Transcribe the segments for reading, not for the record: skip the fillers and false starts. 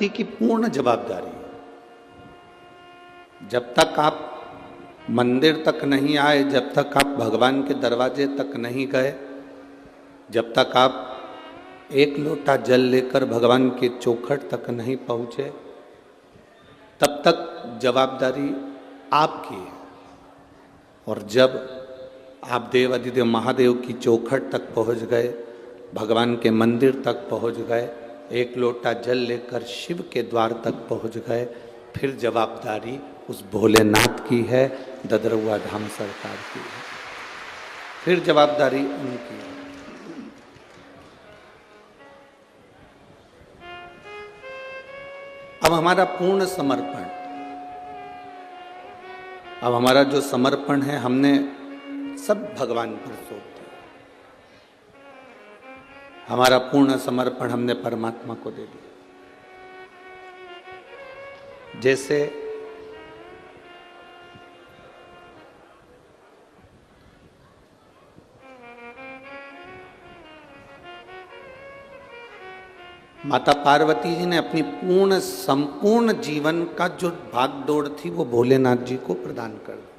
भक्ति की पूर्ण जवाबदारी है। जब तक आप मंदिर तक नहीं आए, जब तक आप भगवान के दरवाजे तक नहीं गए, जब तक आप एक लोटा जल लेकर भगवान के चौखट तक नहीं पहुंचे, तब तक जवाबदारी आपकी है। और जब आप देव अधिदेव महादेव की चौखट तक पहुंच गए, भगवान के मंदिर तक पहुंच गए, एक लोटा जल लेकर शिव के द्वार तक पहुंच गए, फिर जवाबदारी उस भोलेनाथ की है, ददरुआ धाम सरकार की है, फिर जवाबदारी उनकी है। अब हमारा पूर्ण समर्पण, अब हमारा जो समर्पण है, हमने सब भगवान पर सौंप दिया। हमारा पूर्ण समर्पण हमने परमात्मा को दे दिया। जैसे माता पार्वती जी ने अपनी संपूर्ण जीवन का जो भाग दौड़ थी वो भोलेनाथ जी को प्रदान कर दी।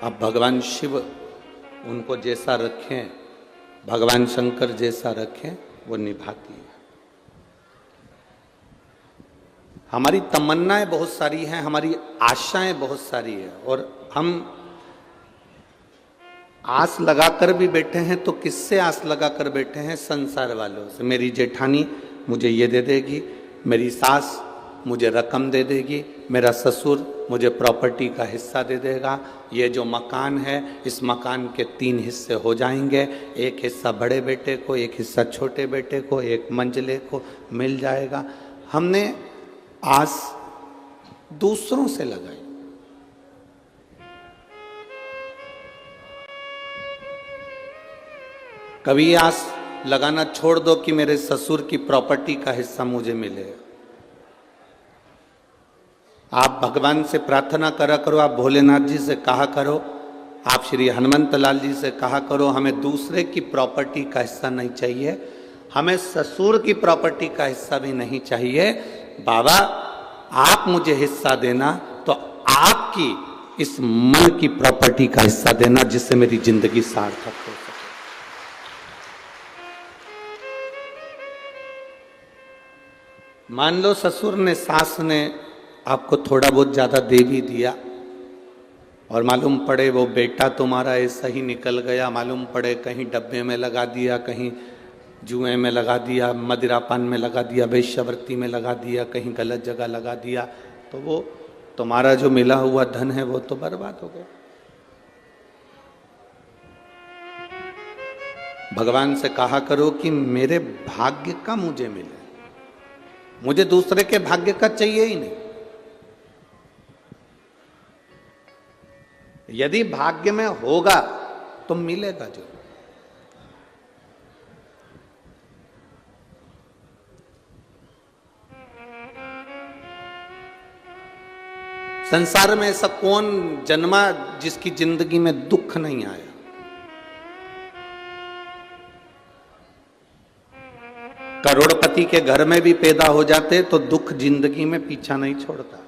अब भगवान शिव उनको जैसा रखें, भगवान शंकर जैसा रखें, वो निभाती है। हमारी तमन्नाएं बहुत सारी हैं, हमारी आशाएं बहुत सारी है, और हम आस लगाकर भी बैठे हैं तो किससे आस लगाकर बैठे हैं? संसार वालों से। मेरी जेठानी मुझे ये दे देगी, मेरी सास मुझे रकम दे देगी, मेरा ससुर मुझे प्रॉपर्टी का हिस्सा दे देगा, ये जो मकान है इस मकान के 3 हिस्से हो जाएंगे, एक हिस्सा बड़े बेटे को, एक हिस्सा छोटे बेटे को, एक मंझले को मिल जाएगा। हमने आस दूसरों से लगाई। कभी आस लगाना छोड़ दो कि मेरे ससुर की प्रॉपर्टी का हिस्सा मुझे मिलेगा। आप भगवान से प्रार्थना करा करो, आप भोलेनाथ जी से कहा करो, आप श्री हनुमंत लाल जी से कहा करो, हमें दूसरे की प्रॉपर्टी का हिस्सा नहीं चाहिए, हमें ससुर की प्रॉपर्टी का हिस्सा भी नहीं चाहिए। बाबा आप मुझे हिस्सा देना तो आपकी इस मन की प्रॉपर्टी का हिस्सा देना, जिससे मेरी जिंदगी सार्थक हो सके। मान लो ससुर ने, सास ने आपको थोड़ा बहुत ज्यादा दे भी दिया, और मालूम पड़े वो बेटा तुम्हारा ऐसा ही निकल गया, मालूम पड़े कहीं डब्बे में लगा दिया, कहीं जुए में लगा दिया, मदिरापान में लगा दिया, वेश्यावृत्ति में लगा दिया, कहीं गलत जगह लगा दिया, तो वो तुम्हारा जो मिला हुआ धन है वो तो बर्बाद हो गया। भगवान से कहा करो कि मेरे भाग्य का मुझे मिले, मुझे दूसरे के भाग्य का चाहिए ही नहीं। यदि भाग्य में होगा तो मिलेगा जो। संसार में ऐसा कौन जन्मा जिसकी जिंदगी में दुख नहीं आया? करोड़पति के घर में भी पैदा हो जाते तो दुख जिंदगी में पीछा नहीं छोड़ता।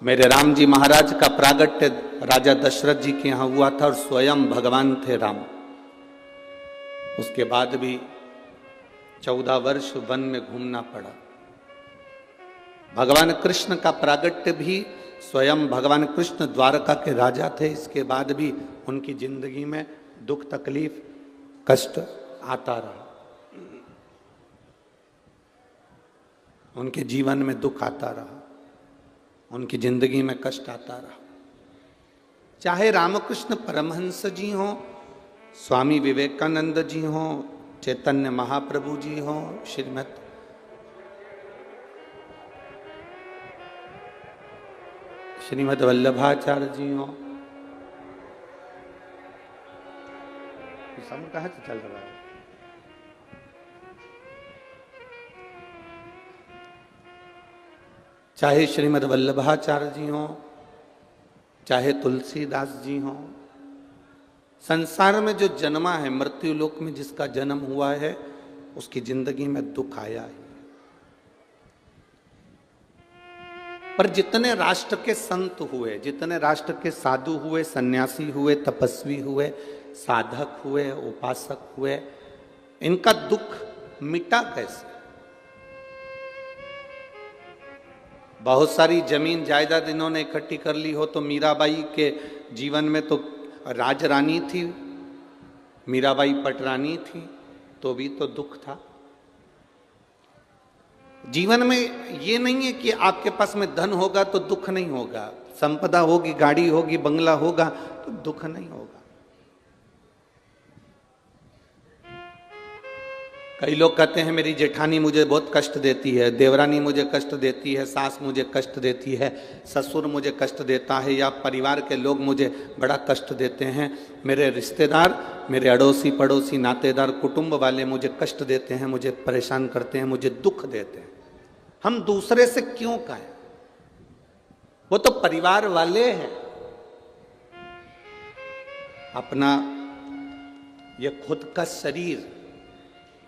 मेरे राम जी महाराज का प्रागट्य राजा दशरथ जी के यहां हुआ था, और स्वयं भगवान थे राम। उसके बाद भी 14 वर्ष वन में घूमना पड़ा। भगवान कृष्ण का प्रागट्य भी स्वयं भगवान कृष्ण द्वारका के राजा थे, इसके बाद भी उनकी जिंदगी में दुख तकलीफ कष्ट आता रहा। उनके जीवन में दुख आता रहा, उनकी जिंदगी में कष्ट आता रहा। चाहे रामकृष्ण परमहंस जी हो, स्वामी विवेकानंद जी हो, चैतन्य महाप्रभु जी हो, श्रीमद् वल्लभाचार्य जी हो, समय कहाँ से चल रहा है? चाहे श्रीमद् वल्लभाचार्य जी हो, चाहे तुलसीदास जी हो, संसार में जो जन्मा है, मृत्यु लोक में जिसका जन्म हुआ है, उसकी जिंदगी में दुख आया है। पर जितने राष्ट्र के संत हुए, जितने राष्ट्र के साधु हुए, सन्यासी हुए, तपस्वी हुए, साधक हुए, उपासक हुए, इनका दुख मिटा कैसे? बहुत सारी जमीन जायदाद इन्होंने इकट्ठी कर ली हो, तो मीराबाई के जीवन में तो राजरानी थी, मीराबाई पटरानी थी, तो भी तो दुख था। जीवन में ये नहीं है कि आपके पास में धन होगा तो दुख नहीं होगा, संपदा होगी, गाड़ी होगी, बंगला होगा तो दुख नहीं होगा। कई लोग कहते हैं मेरी जेठानी मुझे बहुत कष्ट देती है, देवरानी मुझे कष्ट देती है, सास मुझे कष्ट देती है, ससुर मुझे कष्ट देता है, या परिवार के लोग मुझे बड़ा कष्ट देते हैं, मेरे रिश्तेदार, मेरे अड़ोसी पड़ोसी नातेदार कुटुंब वाले मुझे कष्ट देते हैं, मुझे परेशान करते हैं, मुझे दुख देते हैं। हम दूसरे से क्यों कहें? वो तो परिवार वाले हैं। अपना ये खुद का शरीर,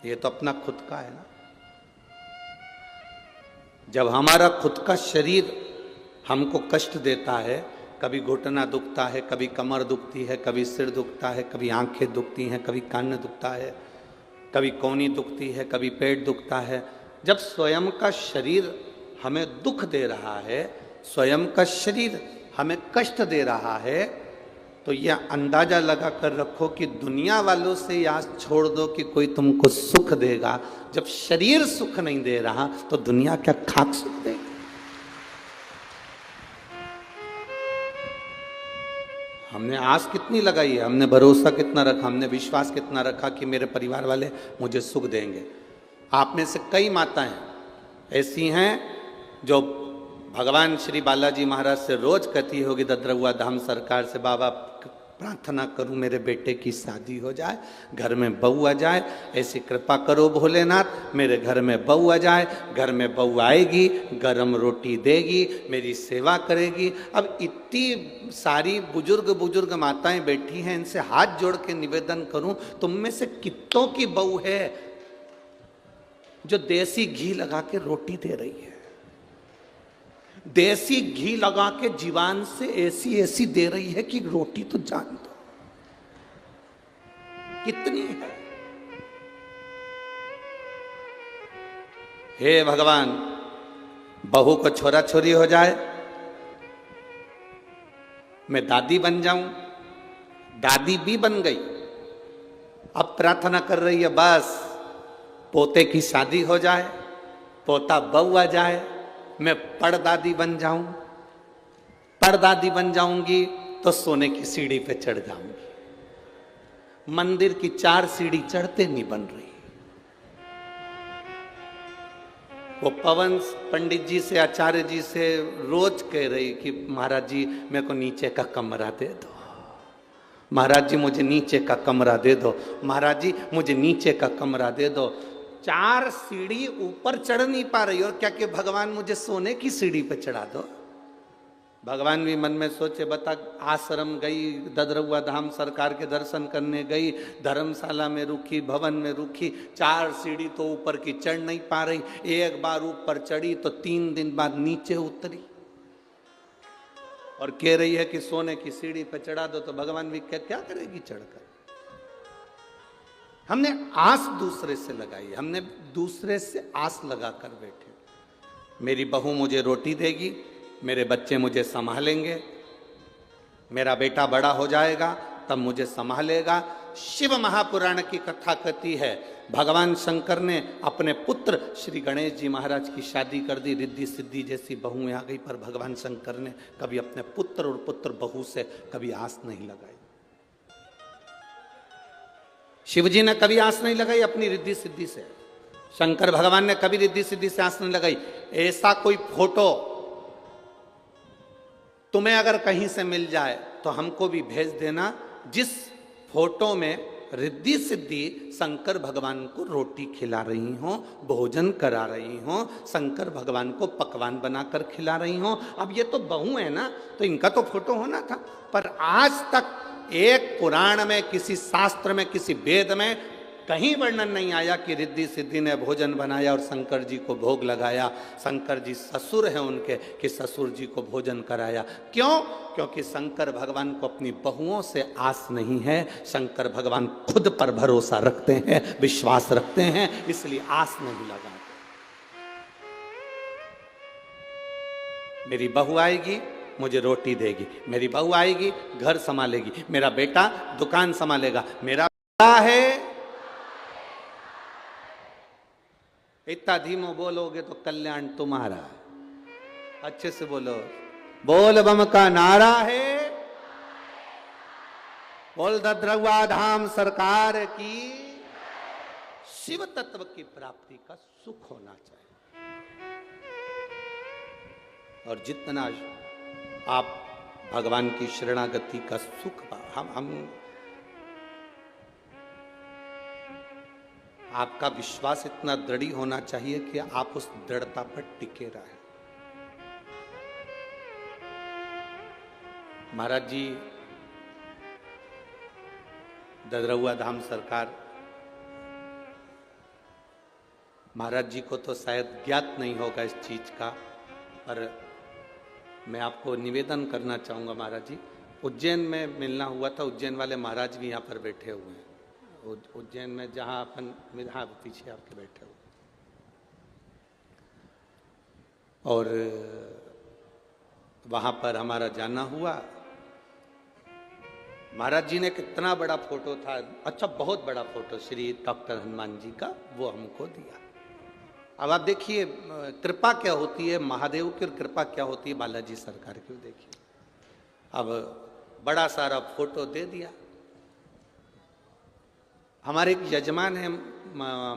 ये तो अपना खुद का है ना। जब हमारा खुद का शरीर हमको कष्ट देता है, कभी घुटना दुखता है, कभी कमर दुखती है, कभी सिर दुखता है, कभी आंखें दुखती हैं, कभी कान दुखता है, कभी कोहनी दुखती है, कभी पेट दुखता है, जब स्वयं का शरीर हमें दुख दे रहा है, स्वयं का शरीर हमें कष्ट दे रहा है, तो यह अंदाजा लगा कर रखो कि दुनिया वालों से यह आस छोड़ दो कि कोई तुमको सुख देगा। जब शरीर सुख नहीं दे रहा तो दुनिया क्या खाक सुख देगी? हमने आस कितनी लगाई है, हमने भरोसा कितना रखा, हमने विश्वास कितना रखा कि मेरे परिवार वाले मुझे सुख देंगे। आप में से कई माताएं ऐसी हैं जो भगवान श्री बालाजी महाराज से रोज कहती होगी, ददरहुआ धाम सरकार से, बाबा प्रार्थना करूं मेरे बेटे की शादी हो जाए, घर में बहू आ जाए, ऐसी कृपा करो भोलेनाथ, मेरे घर में बहू आ जाए, घर में बहू आएगी, गरम रोटी देगी, मेरी सेवा करेगी। अब इतनी सारी बुजुर्ग माताएं बैठी हैं, इनसे हाथ जोड़ के निवेदन करूं, तुम में से कितनों की बहू है जो देसी घी लगा के रोटी दे रही है, देसी घी लगा के जीवान से ऐसी दे रही है कि रोटी तो जान दो कितनी है। हे भगवान, बहू को छोरा छोरी हो जाए, मैं दादी बन जाऊं, दादी भी बन गई, अब प्रार्थना कर रही है बस पोते की शादी हो जाए, पोता बहू आ जाए, मैं परदादी बन जाऊं, परदादी बन जाऊंगी तो सोने की सीढ़ी पे चढ़ जाऊंगी। मंदिर की 4 सीढ़ी चढ़ते नहीं बन रही। वो पवन पंडित जी से, आचार्य जी से रोज कह रही कि महाराज जी मेरे को नीचे का कमरा दे दो, महाराज जी मुझे नीचे का कमरा दे दो, महाराज जी मुझे नीचे का कमरा दे दो। 4 सीढ़ी ऊपर चढ़ नहीं पा रही, और क्या कि भगवान मुझे सोने की सीढ़ी पे चढ़ा दो। भगवान भी मन में सोचे, बता आश्रम गई, ददरहुआ धाम सरकार के दर्शन करने गई, धर्मशाला में रुकी, भवन में रुकी, 4 सीढ़ी तो ऊपर की चढ़ नहीं पा रही, एक बार ऊपर चढ़ी तो 3 दिन बाद नीचे उतरी, और कह रही है कि सोने की सीढ़ी पे चढ़ा दो। तो भगवान भी क्या करेगी चढ़कर? हमने आस दूसरे से लगाई, हमने दूसरे से आस लगाकर बैठे। मेरी बहू मुझे रोटी देगी, मेरे बच्चे मुझे संभालेंगे, मेरा बेटा बड़ा हो जाएगा तब मुझे संभालेगा। शिव महापुराण की कथा कहती है, भगवान शंकर ने अपने पुत्र श्री गणेश जी महाराज की शादी कर दी, रिद्धि सिद्धि जैसी बहुएं आ गई, पर भगवान शंकर ने कभी अपने पुत्र और पुत्र बहू से कभी आस नहीं लगाई। शिव जी ने कभी आस नहीं लगाई अपनी रिद्धि सिद्धि से, शंकर भगवान ने कभी रिद्धि सिद्धि से आस नहीं लगाई। ऐसा कोई फोटो तुम्हें अगर कहीं से मिल जाए तो हमको भी भेज देना, जिस फोटो में रिद्धि सिद्धि शंकर भगवान को रोटी खिला रही हो, भोजन करा रही हो, शंकर भगवान को पकवान बनाकर खिला रही हो। अब ये तो बहू है ना, तो इनका तो फोटो होना था, पर आज तक एक पुराण में, किसी शास्त्र में, किसी वेद में कहीं वर्णन नहीं आया कि रिद्धि सिद्धि ने भोजन बनाया और शंकर जी को भोग लगाया, शंकर जी ससुर हैं उनके, कि ससुर जी को भोजन कराया। क्यों? क्योंकि शंकर भगवान को अपनी बहुओं से आस नहीं है, शंकर भगवान खुद पर भरोसा रखते हैं, विश्वास रखते हैं, इसलिए आस नहीं लगाते। मेरी बहू आएगी, मुझे रोटी देगी, मेरी बहू आएगी, घर संभालेगी, मेरा बेटा दुकान संभालेगा, मेरा बेटा है। इतना धीमो बोलोगे तो कल्याण तुम्हारा। अच्छे से बोलो, बोल बम का नारा है, बोल दद्रवा धाम सरकार की। शिव तत्व की प्राप्ति का सुख होना चाहिए। और जितना आप भगवान की शरणागति का सुख हम आपका विश्वास इतना दृढ़ होना चाहिए कि आप उस दृढ़ता पर टिके रहें। महाराज जी, ददरहुआ धाम सरकार, महाराज जी को तो शायद ज्ञात नहीं होगा इस चीज का, पर मैं आपको निवेदन करना चाहूंगा। महाराज जी, उज्जैन में मिलना हुआ था, उज्जैन वाले महाराज भी यहाँ पर बैठे हुए हैं, उज्जैन में जहाँ अपन, हाँ पीछे आपके बैठे हुए। और वहाँ पर हमारा जाना हुआ। महाराज जी ने कितना बड़ा फोटो था, अच्छा बहुत बड़ा फोटो श्री डॉक्टर हनुमान जी का, वो हमको दिया। अब आप देखिए कृपा क्या होती है, महादेव की कृपा क्या होती है बालाजी सरकार की, देखिए। अब बड़ा सारा फोटो दे दिया। हमारे एक यजमान है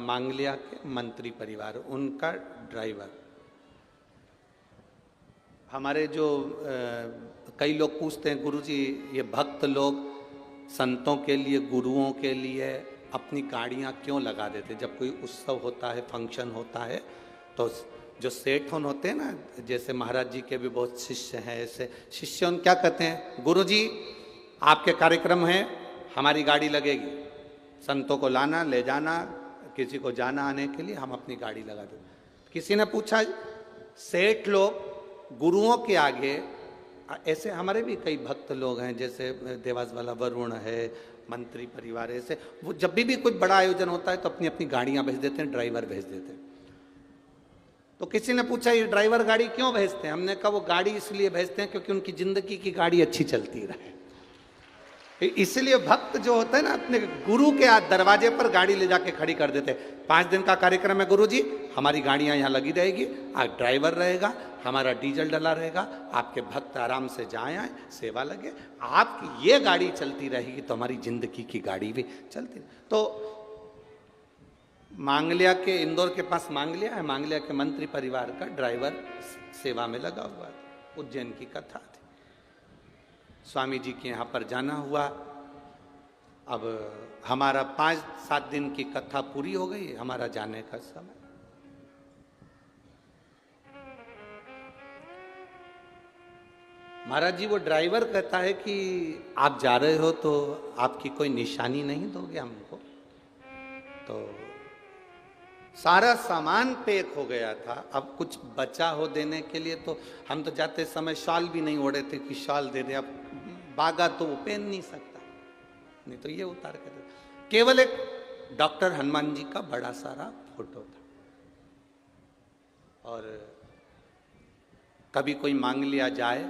मांगलिया के, मंत्री परिवार, उनका ड्राइवर। हमारे जो कई लोग पूछते हैं, गुरुजी ये भक्त लोग संतों के लिए, गुरुओं के लिए अपनी गाड़ियां क्यों लगा देते? जब कोई उत्सव होता है, फंक्शन होता है, तो जो सेठ होते हैं ना, जैसे महाराज जी के भी बहुत शिष्य हैं, ऐसे शिष्य उन क्या कहते हैं, गुरुजी आपके कार्यक्रम है, हमारी गाड़ी लगेगी, संतों को लाना ले जाना, किसी को जाना आने के लिए हम अपनी गाड़ी लगा देते। किसी ने पूछा, सेठ लोग गुरुओं के आगे, ऐसे हमारे भी कई भक्त लोग हैं, जैसे देवास वाला वरुण है, मंत्री परिवार, ऐसे वो जब भी कोई बड़ा आयोजन होता है तो अपनी अपनी गाड़ियां भेज देते हैं, ड्राइवर भेज देते हैं। तो किसी ने पूछा ये ड्राइवर गाड़ी क्यों भेजते हैं? हमने कहा वो गाड़ी इसलिए भेजते हैं क्योंकि उनकी जिंदगी की गाड़ी अच्छी चलती रहे। इसलिए भक्त जो होता है ना, अपने गुरु के दरवाजे पर गाड़ी ले जाके खड़ी कर देते हैं। 5 दिन का कार्यक्रम है गुरुजी, हमारी गाड़ियां यहाँ लगी रहेगी, आज ड्राइवर रहेगा, हमारा डीजल डला रहेगा, आपके भक्त आराम से जाए आए, सेवा लगे, आपकी ये गाड़ी चलती रहेगी तो हमारी जिंदगी की गाड़ी भी चलती रहे। तो मांगलिया के, इंदौर के पास मांगलिया है, मांगलिया के मंत्री परिवार का ड्राइवर सेवा में लगा हुआ था। उज्जैन की कथा थी, स्वामी जी के यहाँ पर जाना हुआ। अब हमारा 5-7 दिन की कथा पूरी हो गई, हमारा जाने का समय। महाराज जी वो ड्राइवर कहता है कि आप जा रहे हो तो आपकी कोई निशानी नहीं दोगे हमको? तो सारा सामान पैक हो गया था, अब कुछ बचा हो देने के लिए, तो हम तो जाते समय शॉल भी नहीं ओढ़े थे कि शॉल दे दे। अब बागा तो वो पहन नहीं सकता, नहीं तो ये उतार कर दे। केवल एक डॉक्टर हनुमान जी का बड़ा सारा फोटो था। और कभी कोई मांग लिया जाए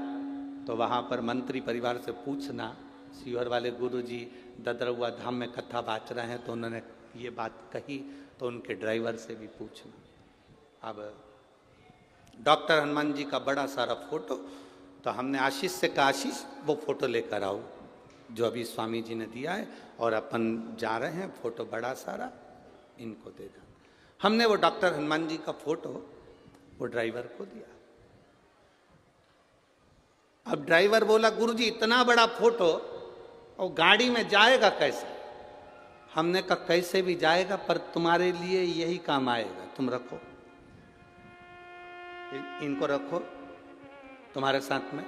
तो वहां पर मंत्री परिवार से पूछना, सीहोर वाले गुरुजी ददरहुआ धाम में कथा बाँच रहे हैं तो उन्होंने ये बात कही, तो उनके ड्राइवर से भी पूछना। अब डॉक्टर हनुमान जी का बड़ा सारा फोटो, तो हमने आशीष से कहा, आशीष वो फोटो लेकर आओ जो अभी स्वामी जी ने दिया है, और अपन जा रहे हैं, फोटो बड़ा सारा इनको दे दो। हमने वो डॉक्टर हनुमान जी का फोटो वो ड्राइवर को दिया। अब ड्राइवर बोला, गुरुजी इतना बड़ा फोटो और गाड़ी में जाएगा कैसे? हमने कहा कैसे भी जाएगा, पर तुम्हारे लिए यही काम आएगा, तुम रखो, इनको रखो तुम्हारे साथ में।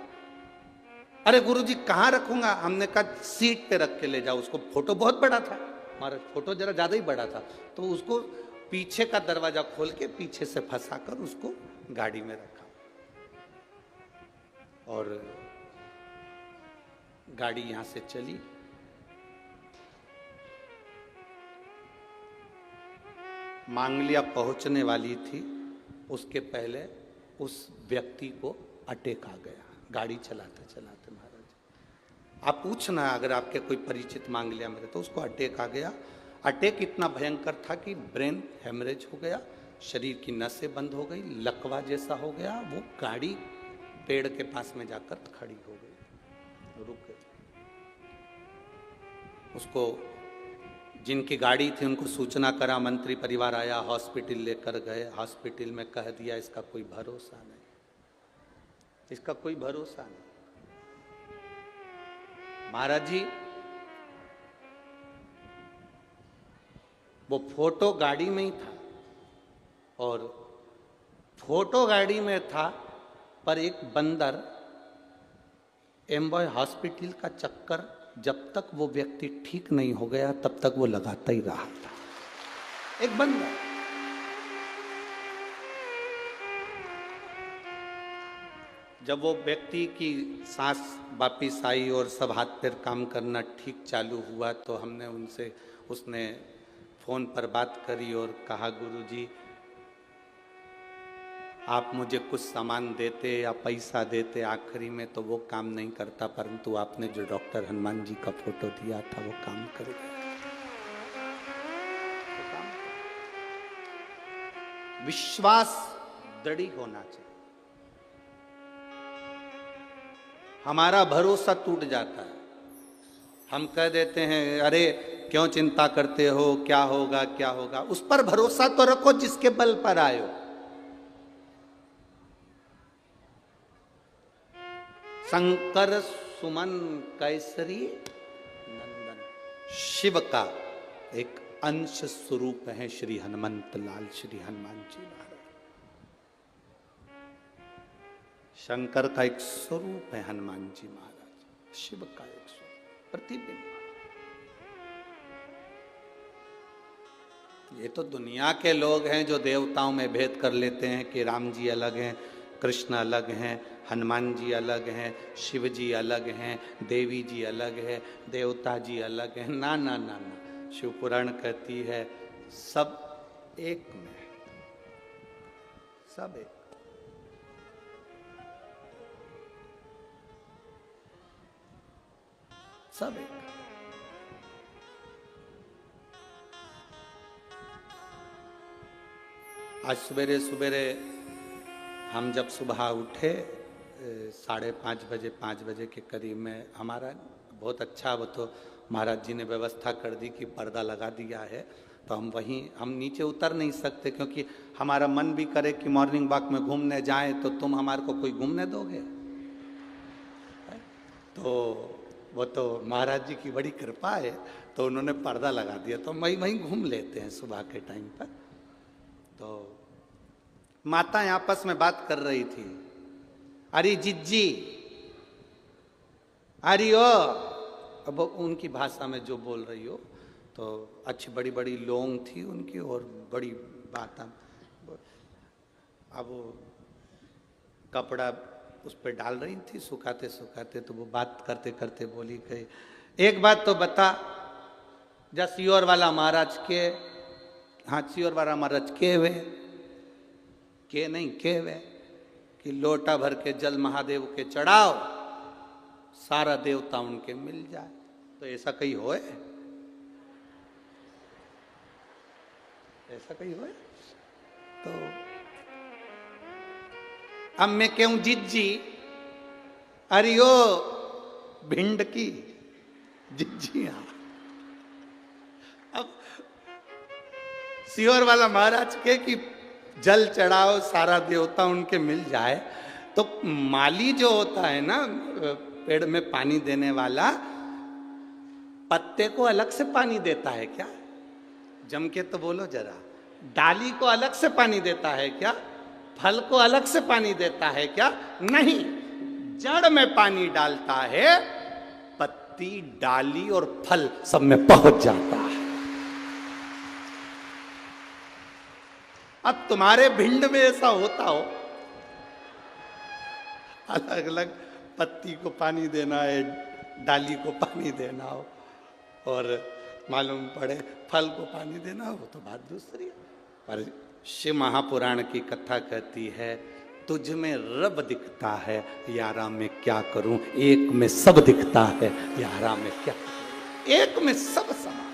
अरे गुरुजी कहाँ रखूंगा? हमने कहा सीट पे रख के ले जाओ उसको। फोटो बहुत बड़ा था, हमारा फोटो जरा ज्यादा ही बड़ा था, तो उसको पीछे का दरवाजा खोल के पीछे से फंसाकर उसको गाड़ी में रखा और गाड़ी यहां से चली। मांगलिया पहुंचने वाली थी, उसके पहले उस व्यक्ति को अटैक आ गया गाड़ी चलाते चलाते। महाराज आप पूछना अगर आपके कोई परिचित मांगलिया में, तो उसको अटैक आ गया। अटैक इतना भयंकर था कि ब्रेन हेमरेज हो गया, शरीर की नसें बंद हो गई, लकवा जैसा हो गया। वो गाड़ी पेड़ के पास में जाकर खड़ी हो गई, रुक गई। उसको जिनकी गाड़ी थी उनको सूचना करा, मंत्री परिवार आया, हॉस्पिटल लेकर गए। हॉस्पिटल में कह दिया इसका कोई भरोसा नहीं, इसका कोई भरोसा नहीं। महाराज जी वो फोटो गाड़ी में ही था और फोटो गाड़ी में था, पर एक बंदर एम्बॉय हॉस्पिटल का चक्कर जब तक वो व्यक्ति ठीक नहीं हो गया तब तक वो लगाता ही रहा था। एक बंदर, जब वो व्यक्ति की सांस वापिस आई और सब हाथ पैर काम करना ठीक चालू हुआ, तो हमने उनसे, उसने फोन पर बात करी और कहा गुरुजी आप मुझे कुछ सामान देते या पैसा देते आखिरी में तो वो काम नहीं करता, परंतु आपने जो डॉक्टर हनुमान जी का फोटो दिया था वो काम कर गया। विश्वास दृढ़ होना चाहिए। हमारा भरोसा टूट जाता है, हम कह देते हैं अरे क्यों चिंता करते हो, क्या होगा क्या होगा। उस पर भरोसा तो रखो जिसके बल पर आए हो। शंकर सुमन कैसरी नंदन, शिव का एक अंश स्वरूप है श्री हनुमंत लाल, श्री हनुमान जी महाराज। शंकर का एक स्वरूप है हनुमान जी महाराज, शिव का एक स्वरूप, प्रतिबिंब। ये तो दुनिया के लोग हैं जो देवताओं में भेद कर लेते हैं कि राम जी अलग हैं, कृष्ण अलग हैं, हनुमान जी अलग हैं, शिव जी अलग हैं, देवी जी अलग है, देवता जी अलग हैं। ना ना ना ना, शिव पुराण कहती है सब एक में, सब एक। सब एक। आज सवेरे सवेरे हम जब सुबह उठे 5:30 बजे, 5 बजे के करीब में, हमारा बहुत अच्छा, वो तो महाराज जी ने व्यवस्था कर दी कि पर्दा लगा दिया है, तो हम वहीं, हम नीचे उतर नहीं सकते क्योंकि हमारा मन भी करे कि मॉर्निंग वॉक में घूमने जाएं, तो तुम हमारे को कोई घूमने दोगे? तो वो तो महाराज जी की बड़ी कृपा है, तो उन्होंने पर्दा लगा दिया, तो वहीं घूम लेते हैं सुबह के टाइम पर। तो माताएं आपस में बात कर रही थी, अरे जिज्जी, अरे ओ, अब उनकी भाषा में जो बोल रही हो, तो अच्छी बड़ी बड़ी लोंग थी उनकी और बड़ी बात। अब वो कपड़ा उस पर डाल रही थी सुखाते सुखाते, तो वो बात करते करते बोली गई, एक बात तो बता, जा सियोर वाला महाराज के, हाँ सियोर वाला महाराज के वे, के नहीं के वे, कि लोटा भर के जल महादेव के चढ़ाओ, सारा देवता उनके मिल जाए। तो ऐसा कहीं होए? ऐसा कहीं होए? तो अब मैं कहूं जिज्जी, अरे ओ भिंड की जिज्जी, हाँ। अब सियोर वाला महाराज के कि जल चढ़ाओ, सारा देवता उनके मिल जाए, तो माली जो होता है ना पेड़ में पानी देने वाला, पत्ते को अलग से पानी देता है क्या? जम के तो बोलो जरा। डाली को अलग से पानी देता है क्या? फल को अलग से पानी देता है क्या? नहीं, जड़ में पानी डालता है, पत्ती, डाली और फल सब में पहुंच जाता है। अब तुम्हारे भिंड में ऐसा होता हो, अलग अलग पत्ती को पानी देना है, डाली को पानी देना हो, और मालूम पड़े फल को पानी देना हो, तो बात दूसरी है। पर शिव महापुराण की कथा कहती है, तुझ में रब दिखता है, यारा में क्या करूं, एक में सब दिखता है, यारा में क्या करूं, एक में सब समान,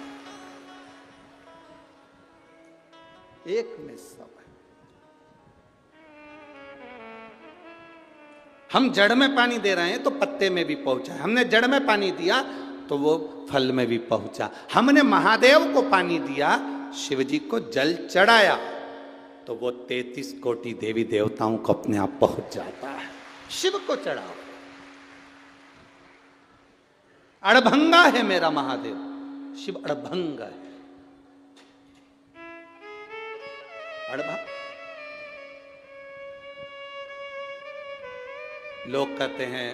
एक में सब है। हम जड़ में पानी दे रहे हैं तो पत्ते में भी पहुंचा है, हमने जड़ में पानी दिया तो वो फल में भी पहुंचा, हमने महादेव को पानी दिया, शिव जी को जल चढ़ाया तो वो 33 कोटि देवी देवताओं को अपने आप पहुंच जाता है। शिव को चढ़ाओ, अड़भंगा है मेरा महादेव, शिव अड़भंगा है। अड़भंग लोग कहते हैं,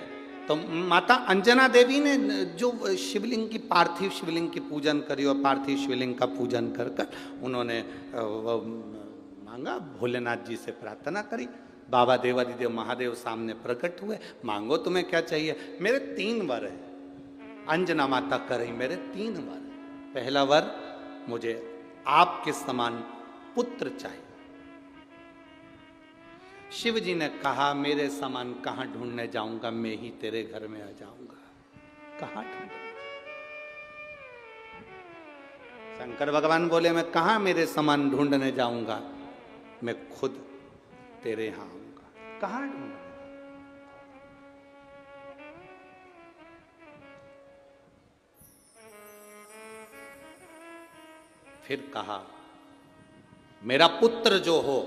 तो माता अंजना देवी ने जो शिवलिंग की, पार्थिव शिवलिंग की पूजन करी, और पार्थिव शिवलिंग का पूजन कर कर उन्होंने मांगा, भोलेनाथ जी से प्रार्थना करी, बाबा देवादिदेव महादेव सामने प्रकट हुए, मांगो तुम्हें क्या चाहिए। मेरे 3 वर है, अंजना माता कर रही, मेरे 3 वर है। पहला वर, मुझे आपके समान पुत्र चाहिए। शिव जी ने कहा, मेरे समान कहां ढूंढने जाऊंगा, मैं ही तेरे घर में आ जाऊंगा, कहां ढूंढने। शंकर भगवान बोले, मैं कहां मेरे समान ढूंढने जाऊंगा, मैं खुद तेरे यहां आऊंगा, कहां ढूंढने। फिर कहा, मेरा पुत्र जो हो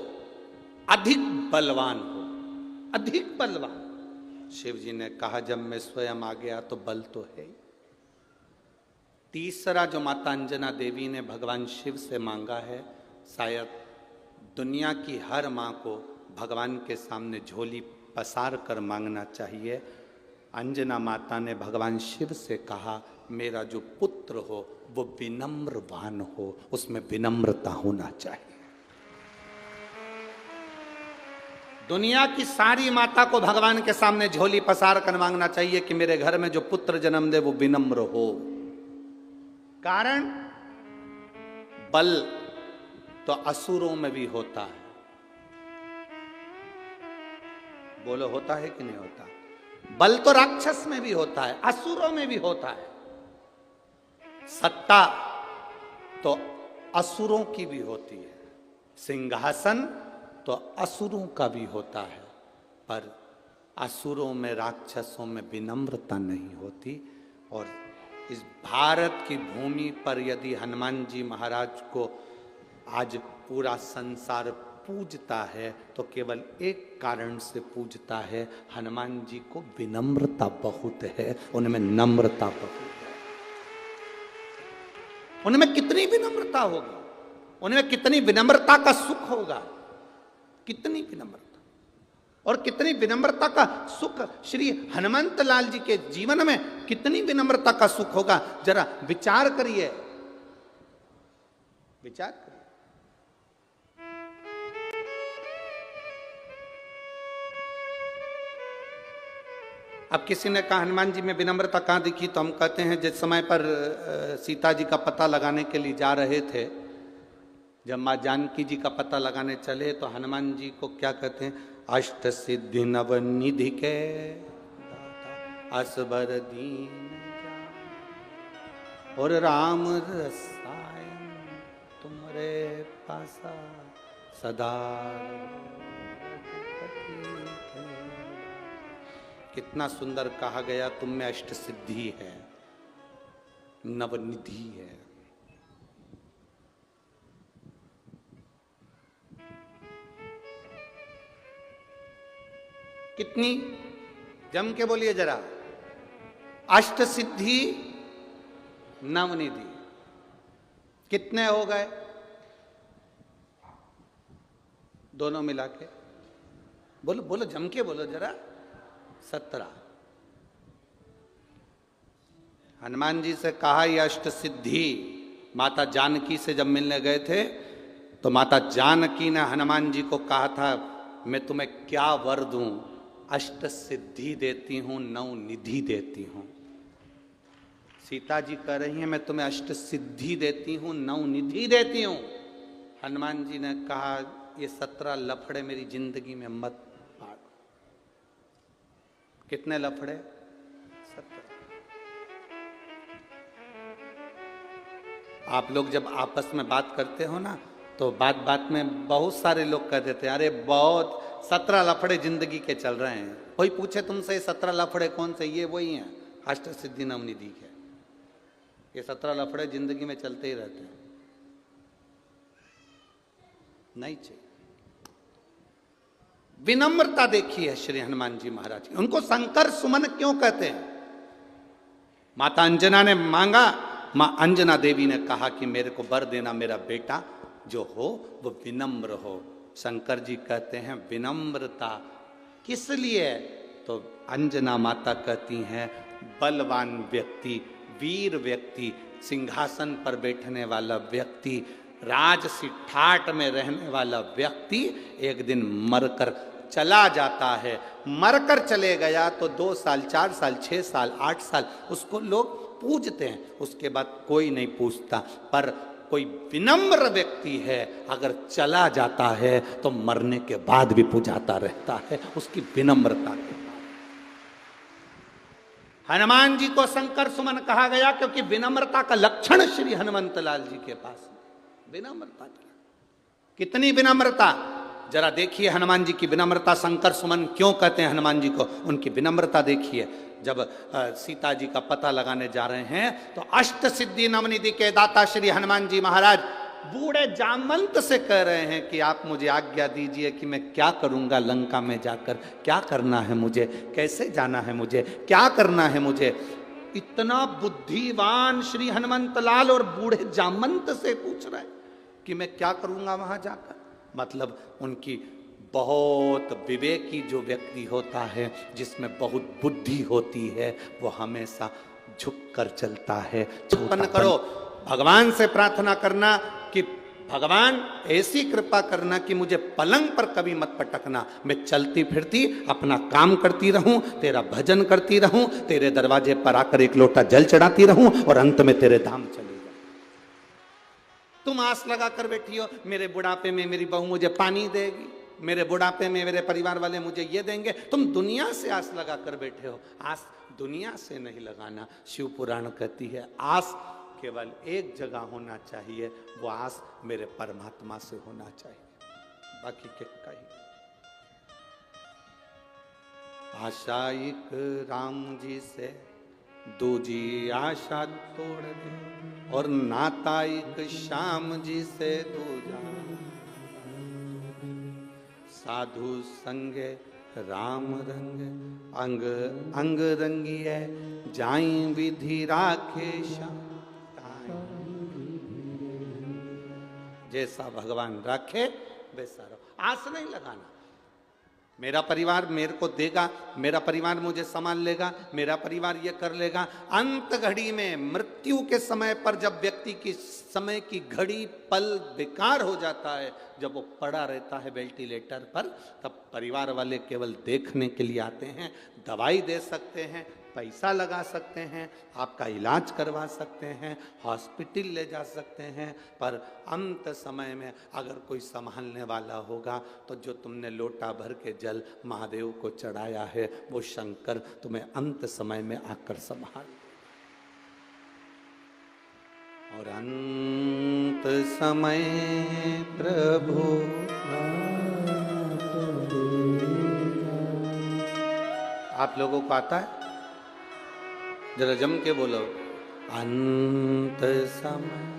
अधिक बलवान हो, अधिक बलवान। शिव जी ने कहा, जब मैं स्वयं आ गया तो बल तो है। तीसरा जो माता अंजना देवी ने भगवान शिव से मांगा है, शायद दुनिया की हर माँ को भगवान के सामने झोली पसार कर मांगना चाहिए। अंजना माता ने भगवान शिव से कहा, मेरा जो पुत्र हो वो विनम्रवान हो, उसमें विनम्रता होना चाहिए। दुनिया की सारी माता को भगवान के सामने झोली पसार कर मांगना चाहिए कि मेरे घर में जो पुत्र जन्म दे वो विनम्र हो। कारण बल तो असुरों में भी होता है, बोलो होता है कि नहीं होता। बल तो राक्षस में भी होता है, असुरों में भी होता है। सत्ता तो असुरों की भी होती है, सिंहासन तो असुरों का भी होता है, पर असुरों में, राक्षसों में विनम्रता नहीं होती। और इस भारत की भूमि पर यदि हनुमान जी महाराज को आज पूरा संसार पूजता है तो केवल एक कारण से पूजता है, हनुमान जी को विनम्रता बहुत है, उनमें नम्रता बहुत है। उनमें कितनी विनम्रता होगी, उनमें कितनी विनम्रता का सुख होगा, कितनी विनम्रता और कितनी विनम्रता का सुख श्री हनुमंत लाल जी के जीवन में कितनी विनम्रता का सुख होगा, जरा विचार करिए, विचार करिए। अब किसी ने कहा हनुमान जी में विनम्रता कहां दिखी, तो हम कहते हैं जिस समय पर सीता जी का पता लगाने के लिए जा रहे थे, जब माँ जानकी जी का पता लगाने चले तो हनुमान जी को क्या कहते हैं, अष्ट सिद्धि नव निधि के असबर दीन और राम रसायन तुम्हारे पासा सदा। कितना सुंदर कहा गया, तुम में अष्ट सिद्धि है, नवनिधि है। कितनी, जम के बोलिए जरा, अष्ट सिद्धि नवनिधि, कितने हो गए दोनों मिला के? बोलो बोलो, जम के बोलो जरा, 17। हनुमान जी से कहा ये अष्ट सिद्धि। माता जानकी से जब मिलने गए थे तो माता जानकी ने हनुमान जी को कहा था मैं तुम्हें क्या वर दूं, अष्ट सिद्धि देती हूं, नौ निधि देती हूं। सीता जी कह रही हैं मैं तुम्हें अष्ट सिद्धि देती हूं, नौ निधि देती हूं। हनुमान जी ने कहा ये 17 लफड़े मेरी जिंदगी में मत पाड़। कितने लफड़े? 17। आप लोग जब आपस में बात करते हो ना तो बात बात में बहुत सारे लोग कह देते हैं अरे बहुत 17 लफड़े जिंदगी के चल रहे हैं। कोई पूछे तुमसे 17 लफड़े कौन से, ये वही हैं अष्ट सिद्धि नव निधि के। ये 17 लफड़े जिंदगी में चलते ही रहते हैं, नहीं चाहिए। विनम्रता देखी है श्री हनुमान जी महाराज की। उनको शंकर सुमन क्यों कहते हैं? माता अंजना ने मांगा, मां अंजना देवी ने कहा कि मेरे को वर देना, मेरा बेटा जो हो वो विनम्र हो। शंकर जी कहते हैं विनम्रता किस लिए? तो अंजना माता कहती हैं बलवान व्यक्ति, वीर व्यक्ति, सिंहासन पर बैठने वाला व्यक्ति, राजसी ठाट में रहने वाला व्यक्ति एक दिन मरकर चला जाता है। मरकर चले गया तो 2 साल, 4 साल, 6 साल, 8 साल उसको लोग पूजते हैं, उसके बाद कोई नहीं पूछता। पर कोई विनम्र व्यक्ति है अगर चला जाता है तो मरने के बाद भी पूजाता रहता है, उसकी विनम्रता के। हनुमान जी को शंकर सुमन कहा गया क्योंकि विनम्रता का लक्षण श्री हनुमंत लाल जी के पास विनम्रता। कितनी विनम्रता, जरा देखिए हनुमान जी की विनम्रता। शंकर सुमन क्यों कहते हैं हनुमान जी को? उनकी विनम्रता देखिए। जब सीता जी का पता लगाने जा रहे हैं तो अष्ट सिद्धि नवनिधि के दाता श्री हनुमान जी महाराज बूढ़े जामवंत से कह रहे हैं कि आप मुझे आज्ञा दीजिए कि मैं क्या करूंगा लंका में जाकर, क्या करना है मुझे, कैसे जाना है मुझे, क्या करना है मुझे। इतना बुद्धिवान श्री हनुमंत लाल और बूढ़े जामवंत से पूछ रहे हैं कि मैं क्या करूंगा वहां जाकर। मतलब उनकी बहुत विवेकी जो व्यक्ति होता है, जिसमें बहुत बुद्धि होती है, वो हमेशा झुक कर चलता है। उत्पन्न करो, भगवान से प्रार्थना करना कि भगवान ऐसी कृपा करना कि मुझे पलंग पर कभी मत पटकना, मैं चलती फिरती अपना काम करती रहूं, तेरा भजन करती रहूं, तेरे दरवाजे पर आकर एक लोटा जल चढ़ाती रहूं और अंत में तेरे धाम चली जाऊं। तुम आस लगा कर बैठी हो मेरे बुढ़ापे में मेरी बहू मुझे पानी देगी, मेरे बुढ़ापे में मेरे परिवार वाले मुझे ये देंगे। तुम दुनिया से आस लगा कर बैठे हो। आस दुनिया से नहीं लगाना। शिव पुराण कहती है आस केवल एक जगह होना चाहिए, वो आस मेरे परमात्मा से होना चाहिए, बाकी के कहीं। आशा एक राम जी से दूजी आशा तोड़ दे और नाता एक श्याम जी से दूजा। साधु संगे राम रंग अंग अंग रंगिए जाई विधि राखे श्याम। जैसा भगवान राखे वैसा रहो। आस नहीं लगाना मेरा परिवार मेरे को देगा, मेरा परिवार मुझे संभाल लेगा, मेरा परिवार ये कर लेगा। अंत घड़ी में मृत्यु के समय पर जब व्यक्ति की समय की घड़ी पल बेकार हो जाता है, जब वो पड़ा रहता है वेंटिलेटर पर, तब परिवार वाले केवल देखने के लिए आते हैं, दवाई दे सकते हैं, पैसा लगा सकते हैं, आपका इलाज करवा सकते हैं, हॉस्पिटल ले जा सकते हैं। पर अंत समय में अगर कोई संभालने वाला होगा तो जो तुमने लोटा भर के जल महादेव को चढ़ाया है वो शंकर तुम्हें अंत समय में आकर संभाल। और अंत समय प्रभु आप लोगों को आता है? जरा जम के बोलो। अंत समय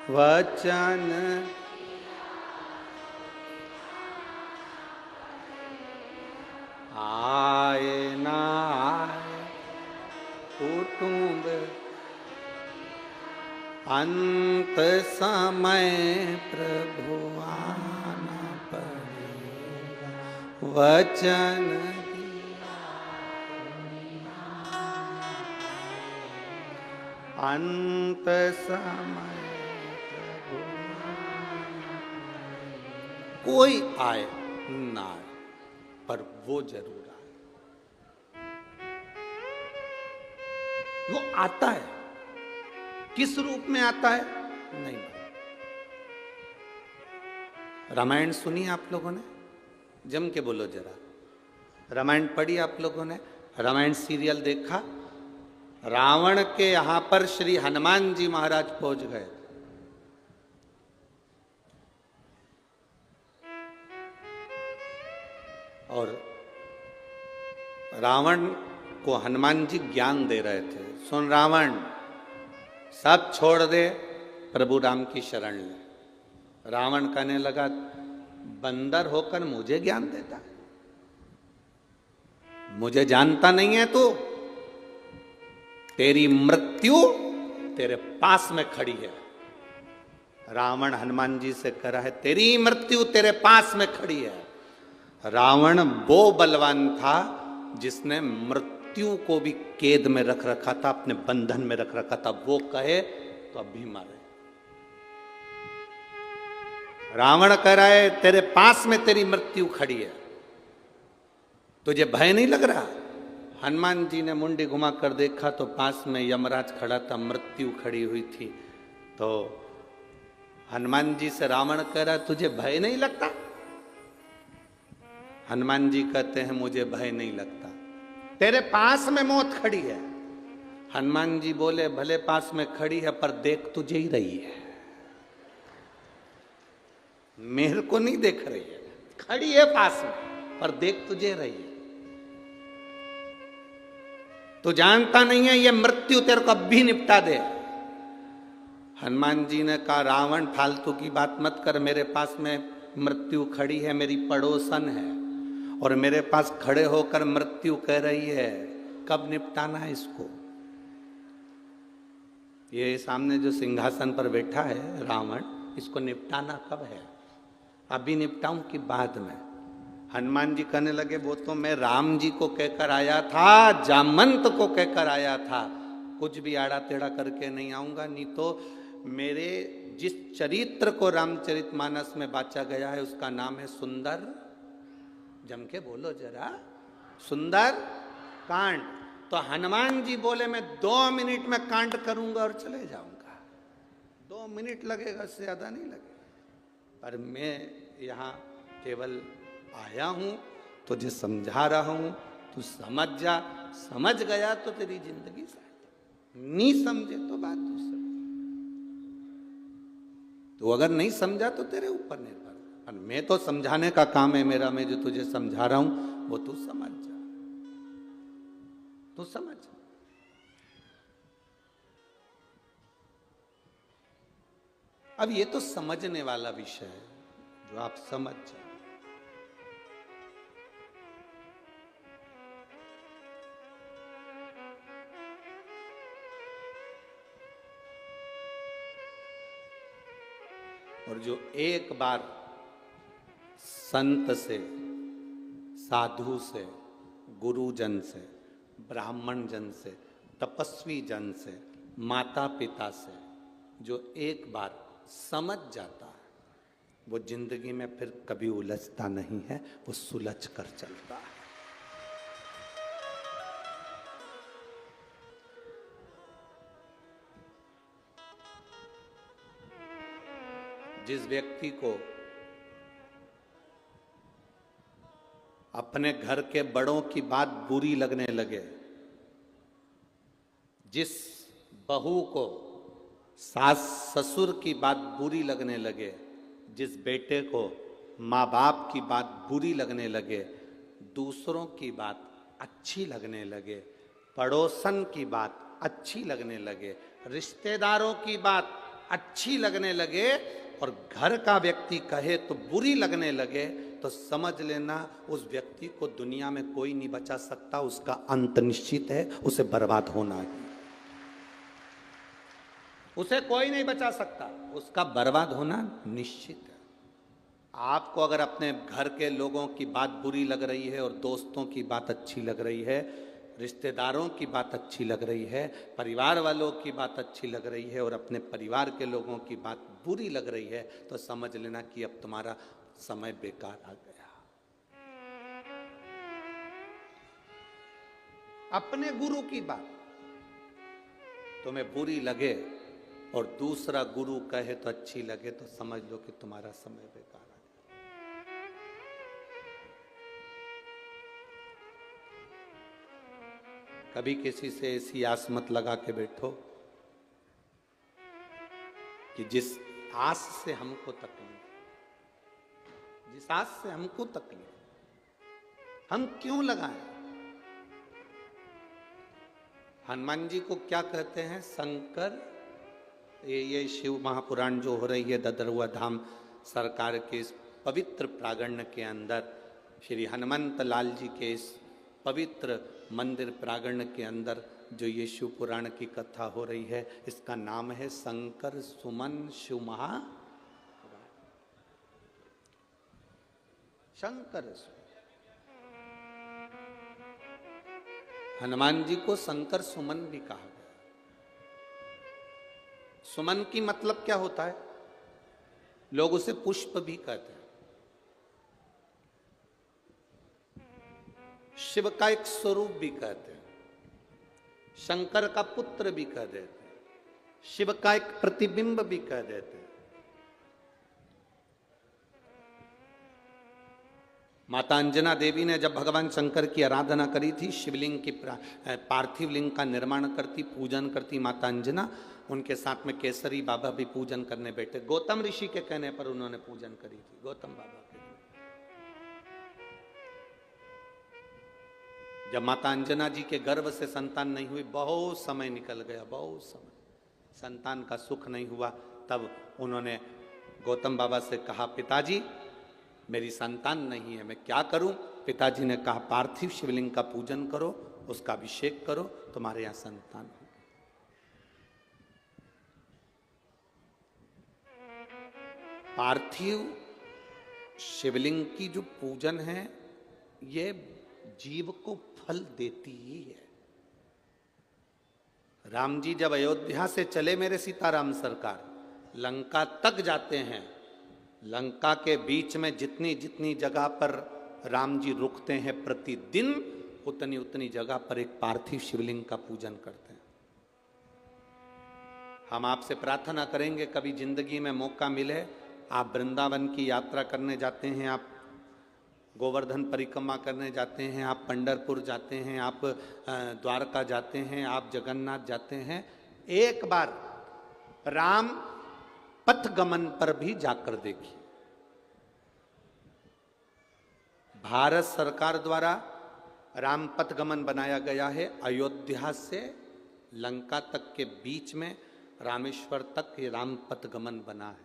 वचन आए ना आए कुटुंब, अंत समय प्रभु आना पर वचन अंत समय प्रभु कोई आए ना आए पर वो जरूर आए। वो आता है, किस रूप में आता है नहीं। रामायण सुनी आप लोगों ने? जम के बोलो जरा। रामायण पढ़ी आप लोगों ने? रामायण सीरियल देखा? रावण के यहां पर श्री हनुमान जी महाराज पहुंच गए। और रावण को हनुमान जी ज्ञान दे रहे थे, सुन रावण, सब छोड़ दे, प्रभु राम की शरण ले। रावण कहने लगा, बंदर होकर मुझे ज्ञान देता, मुझे जानता नहीं है तू? तेरी मृत्यु तेरे पास में खड़ी है। रावण हनुमान जी से कह रहा है, तेरी मृत्यु तेरे पास में खड़ी है। रावण वो बलवान था जिसने मृत्यु को भी कैद में रख रखा था, अपने बंधन में रख रखा था। वो कहे तो अब भी मारे। रावण कह रहा है, तेरे पास में तेरी मृत्यु खड़ी है, तुझे भय नहीं लग रहा? हनुमान जी ने मुंडी घुमा कर देखा तो पास में यमराज खड़ा था, मृत्यु खड़ी हुई थी। तो हनुमान जी से रावण कह रहा, तुझे भय नहीं लगता? हनुमान जी कहते हैं, मुझे भय नहीं लगता, तेरे पास में मौत खड़ी है। हनुमान जी बोले, भले पास में खड़ी है पर देख तुझे ही रही है, मेरे को नहीं देख रही है। खड़ी है पास में पर देख तुझे रही है। तो जानता नहीं है ये मृत्यु तेरे को अब भी निपटा दे। हनुमान जी ने कहा, रावण फालतू की बात मत कर, मेरे पास में मृत्यु खड़ी है, मेरी पड़ोसन है, और मेरे पास खड़े होकर मृत्यु कह रही है, कब निपटाना है इसको? ये सामने जो सिंहासन पर बैठा है रावण, इसको निपटाना कब है? अभी निपटाऊं कि बाद में? हनुमान जी कहने लगे, वो तो मैं राम जी को कहकर आया था, जामंत को कहकर आया था, कुछ भी आड़ा टेढ़ा करके नहीं आऊंगा। नहीं तो मेरे जिस चरित्र को रामचरितमानस में बांचा गया है उसका नाम है सुंदर, जम के बोलो जरा, सुंदर कांड। तो हनुमान जी बोले, मैं 2 मिनट में कांड करूंगा और चले जाऊंगा। 2 मिनट लगेगा, इससे ज्यादा नहीं लगेगा। पर मैं यहाँ केवल आया हूं, तुझे समझा रहा हूं, तू समझ जा। समझ गया तो तेरी जिंदगी सार्थक, नहीं समझे तो बात दूसरी। तो अगर नहीं समझा तो तेरे ऊपर निर्भर, और मैं तो समझाने का काम है मेरा। मैं जो तुझे समझा रहा हूं वो तू समझ जा, तू समझ। अब ये तो समझने वाला विषय है जो आप समझ जाए। और जो एक बार संत से, साधु से, गुरुजन से, ब्राह्मण जन से, तपस्वी जन से, माता पिता से जो एक बार समझ जाता है, वो जिंदगी में फिर कभी उलझता नहीं है, वो सुलझ कर चलता है। जिस व्यक्ति को अपने घर के बड़ों की बात बुरी लगने लगे, जिस बहू को सास ससुर की बात बुरी लगने लगे, जिस बेटे को माँ बाप की बात बुरी लगने लगे, दूसरों की बात अच्छी लगने लगे, पड़ोसन की बात अच्छी लगने लगे, रिश्तेदारों की बात अच्छी लगने लगे, और घर का व्यक्ति कहे तो बुरी लगने लगे, तो समझ लेना उस व्यक्ति को दुनिया में कोई नहीं बचा सकता। उसका अंत निश्चित है, उसे बर्बाद होना है। उसे कोई नहीं बचा सकता, उसका बर्बाद होना निश्चित है। आपको अगर अपने घर के लोगों की बात बुरी लग रही है और दोस्तों की बात अच्छी लग रही है, रिश्तेदारों की बात अच्छी लग रही है, परिवार वालों की बात अच्छी लग रही है और अपने परिवार के लोगों की बात बुरी लग रही है, तो समझ लेना कि अब तुम्हारा समय बेकार आ गया। अपने गुरु की बात तुम्हें बुरी लगे और दूसरा गुरु कहे तो अच्छी लगे, तो समझ लो कि तुम्हारा समय बेकार आ गया। कभी किसी से ऐसी आस मत लगा के बैठो कि जिस आस से हमको तकलीफ, जिस आस से हमको तकलीफ, हम क्यों लगाएं? हनुमान जी को क्या कहते हैं? शंकर। ये शिव महापुराण जो हो रही है ददरुआ धाम सरकार के इस पवित्र प्रांगण के अंदर, श्री हनुमंत लाल जी के इस पवित्र मंदिर प्रांगण के अंदर जो ये शिव पुराण की कथा हो रही है, इसका नाम है शंकर सुमन शिव महा। शंकर हनुमान जी को शंकर सुमन भी कहा गया। सुमन की मतलब क्या होता है? लोग उसे पुष्प भी कहते हैं। शिव का एक स्वरूप भी कहते हैं, शंकर का पुत्र भी कह देते हैं, शिव का एक प्रतिबिंब भी कह देते हैं। माता अंजना देवी ने जब भगवान शंकर की आराधना करी थी, शिवलिंग की पार्थिव लिंग का निर्माण करती, पूजन करती माता अंजना, उनके साथ में केसरी बाबा भी पूजन करने बैठे। गौतम ऋषि के कहने पर उन्होंने पूजन करी थी, गौतम बाबा के। जब माता अंजना जी के गर्भ से संतान नहीं हुई, बहुत समय निकल गया, बहुत समय संतान का सुख नहीं हुआ, तब उन्होंने गौतम बाबा से कहा, पिताजी मेरी संतान नहीं है, मैं क्या करूं? पिताजी ने कहा, पार्थिव शिवलिंग का पूजन करो, उसका अभिषेक करो, तुम्हारे यहां संतान हो। पार्थिव शिवलिंग की जो पूजन है, ये जीव को फल देती ही है। राम जी जब अयोध्या से चले, मेरे सीताराम सरकार, लंका तक जाते हैं, लंका के बीच में जितनी जितनी जगह पर राम जी रुकते हैं प्रतिदिन, उतनी उतनी जगह पर एक पार्थिव शिवलिंग का पूजन करते हैं। हम आपसे प्रार्थना करेंगे कभी जिंदगी में मौका मिले, आप वृंदावन की यात्रा करने जाते हैं, आप गोवर्धन परिक्रमा करने जाते हैं, आप पंढरपुर जाते हैं, आप द्वारका जाते हैं, आप जगन्नाथ जाते हैं, एक बार राम पथ गमन पर भी जाकर देखिए। भारत सरकार द्वारा राम पथ गमन बनाया गया है। अयोध्या से लंका तक के बीच में रामेश्वर तक ये राम पथ गमन बना है।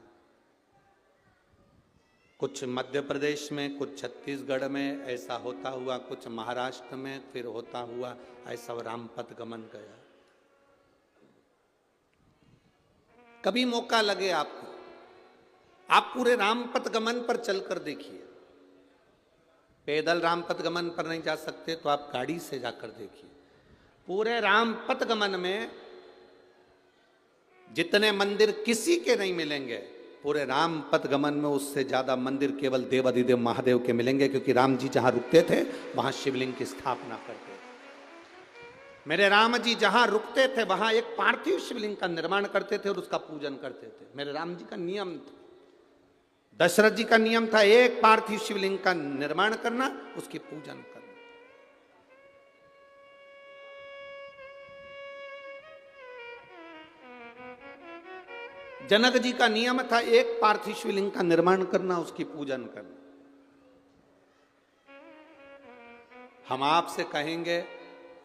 कुछ मध्य प्रदेश में, कुछ छत्तीसगढ़ में ऐसा होता हुआ, कुछ महाराष्ट्र में फिर होता हुआ ऐसा राम पथ गमन गया। कभी मौका लगे आपको, आप पूरे राम पथ गमन पर चलकर देखिए। पैदल राम पथ गमन पर नहीं जा सकते तो आप गाड़ी से जाकर देखिए। पूरे राम पथ गमन में जितने मंदिर किसी के नहीं मिलेंगे, पूरे राम पथ गमन में उससे ज्यादा मंदिर केवल देवाधिदेव महादेव के मिलेंगे, क्योंकि राम जी जहां रुकते थे वहां शिवलिंग की स्थापना करते थे। मेरे राम जी जहां रुकते थे वहां एक पार्थिव शिवलिंग का निर्माण करते थे और उसका पूजन करते थे। मेरे राम जी का नियम था, दशरथ जी का नियम था, एक पार्थिव शिवलिंग का निर्माण करना, उसकी पूजन करना। जनक जी का नियम था, एक पार्थिव शिवलिंग का निर्माण करना, उसकी पूजन करना। हम आपसे कहेंगे,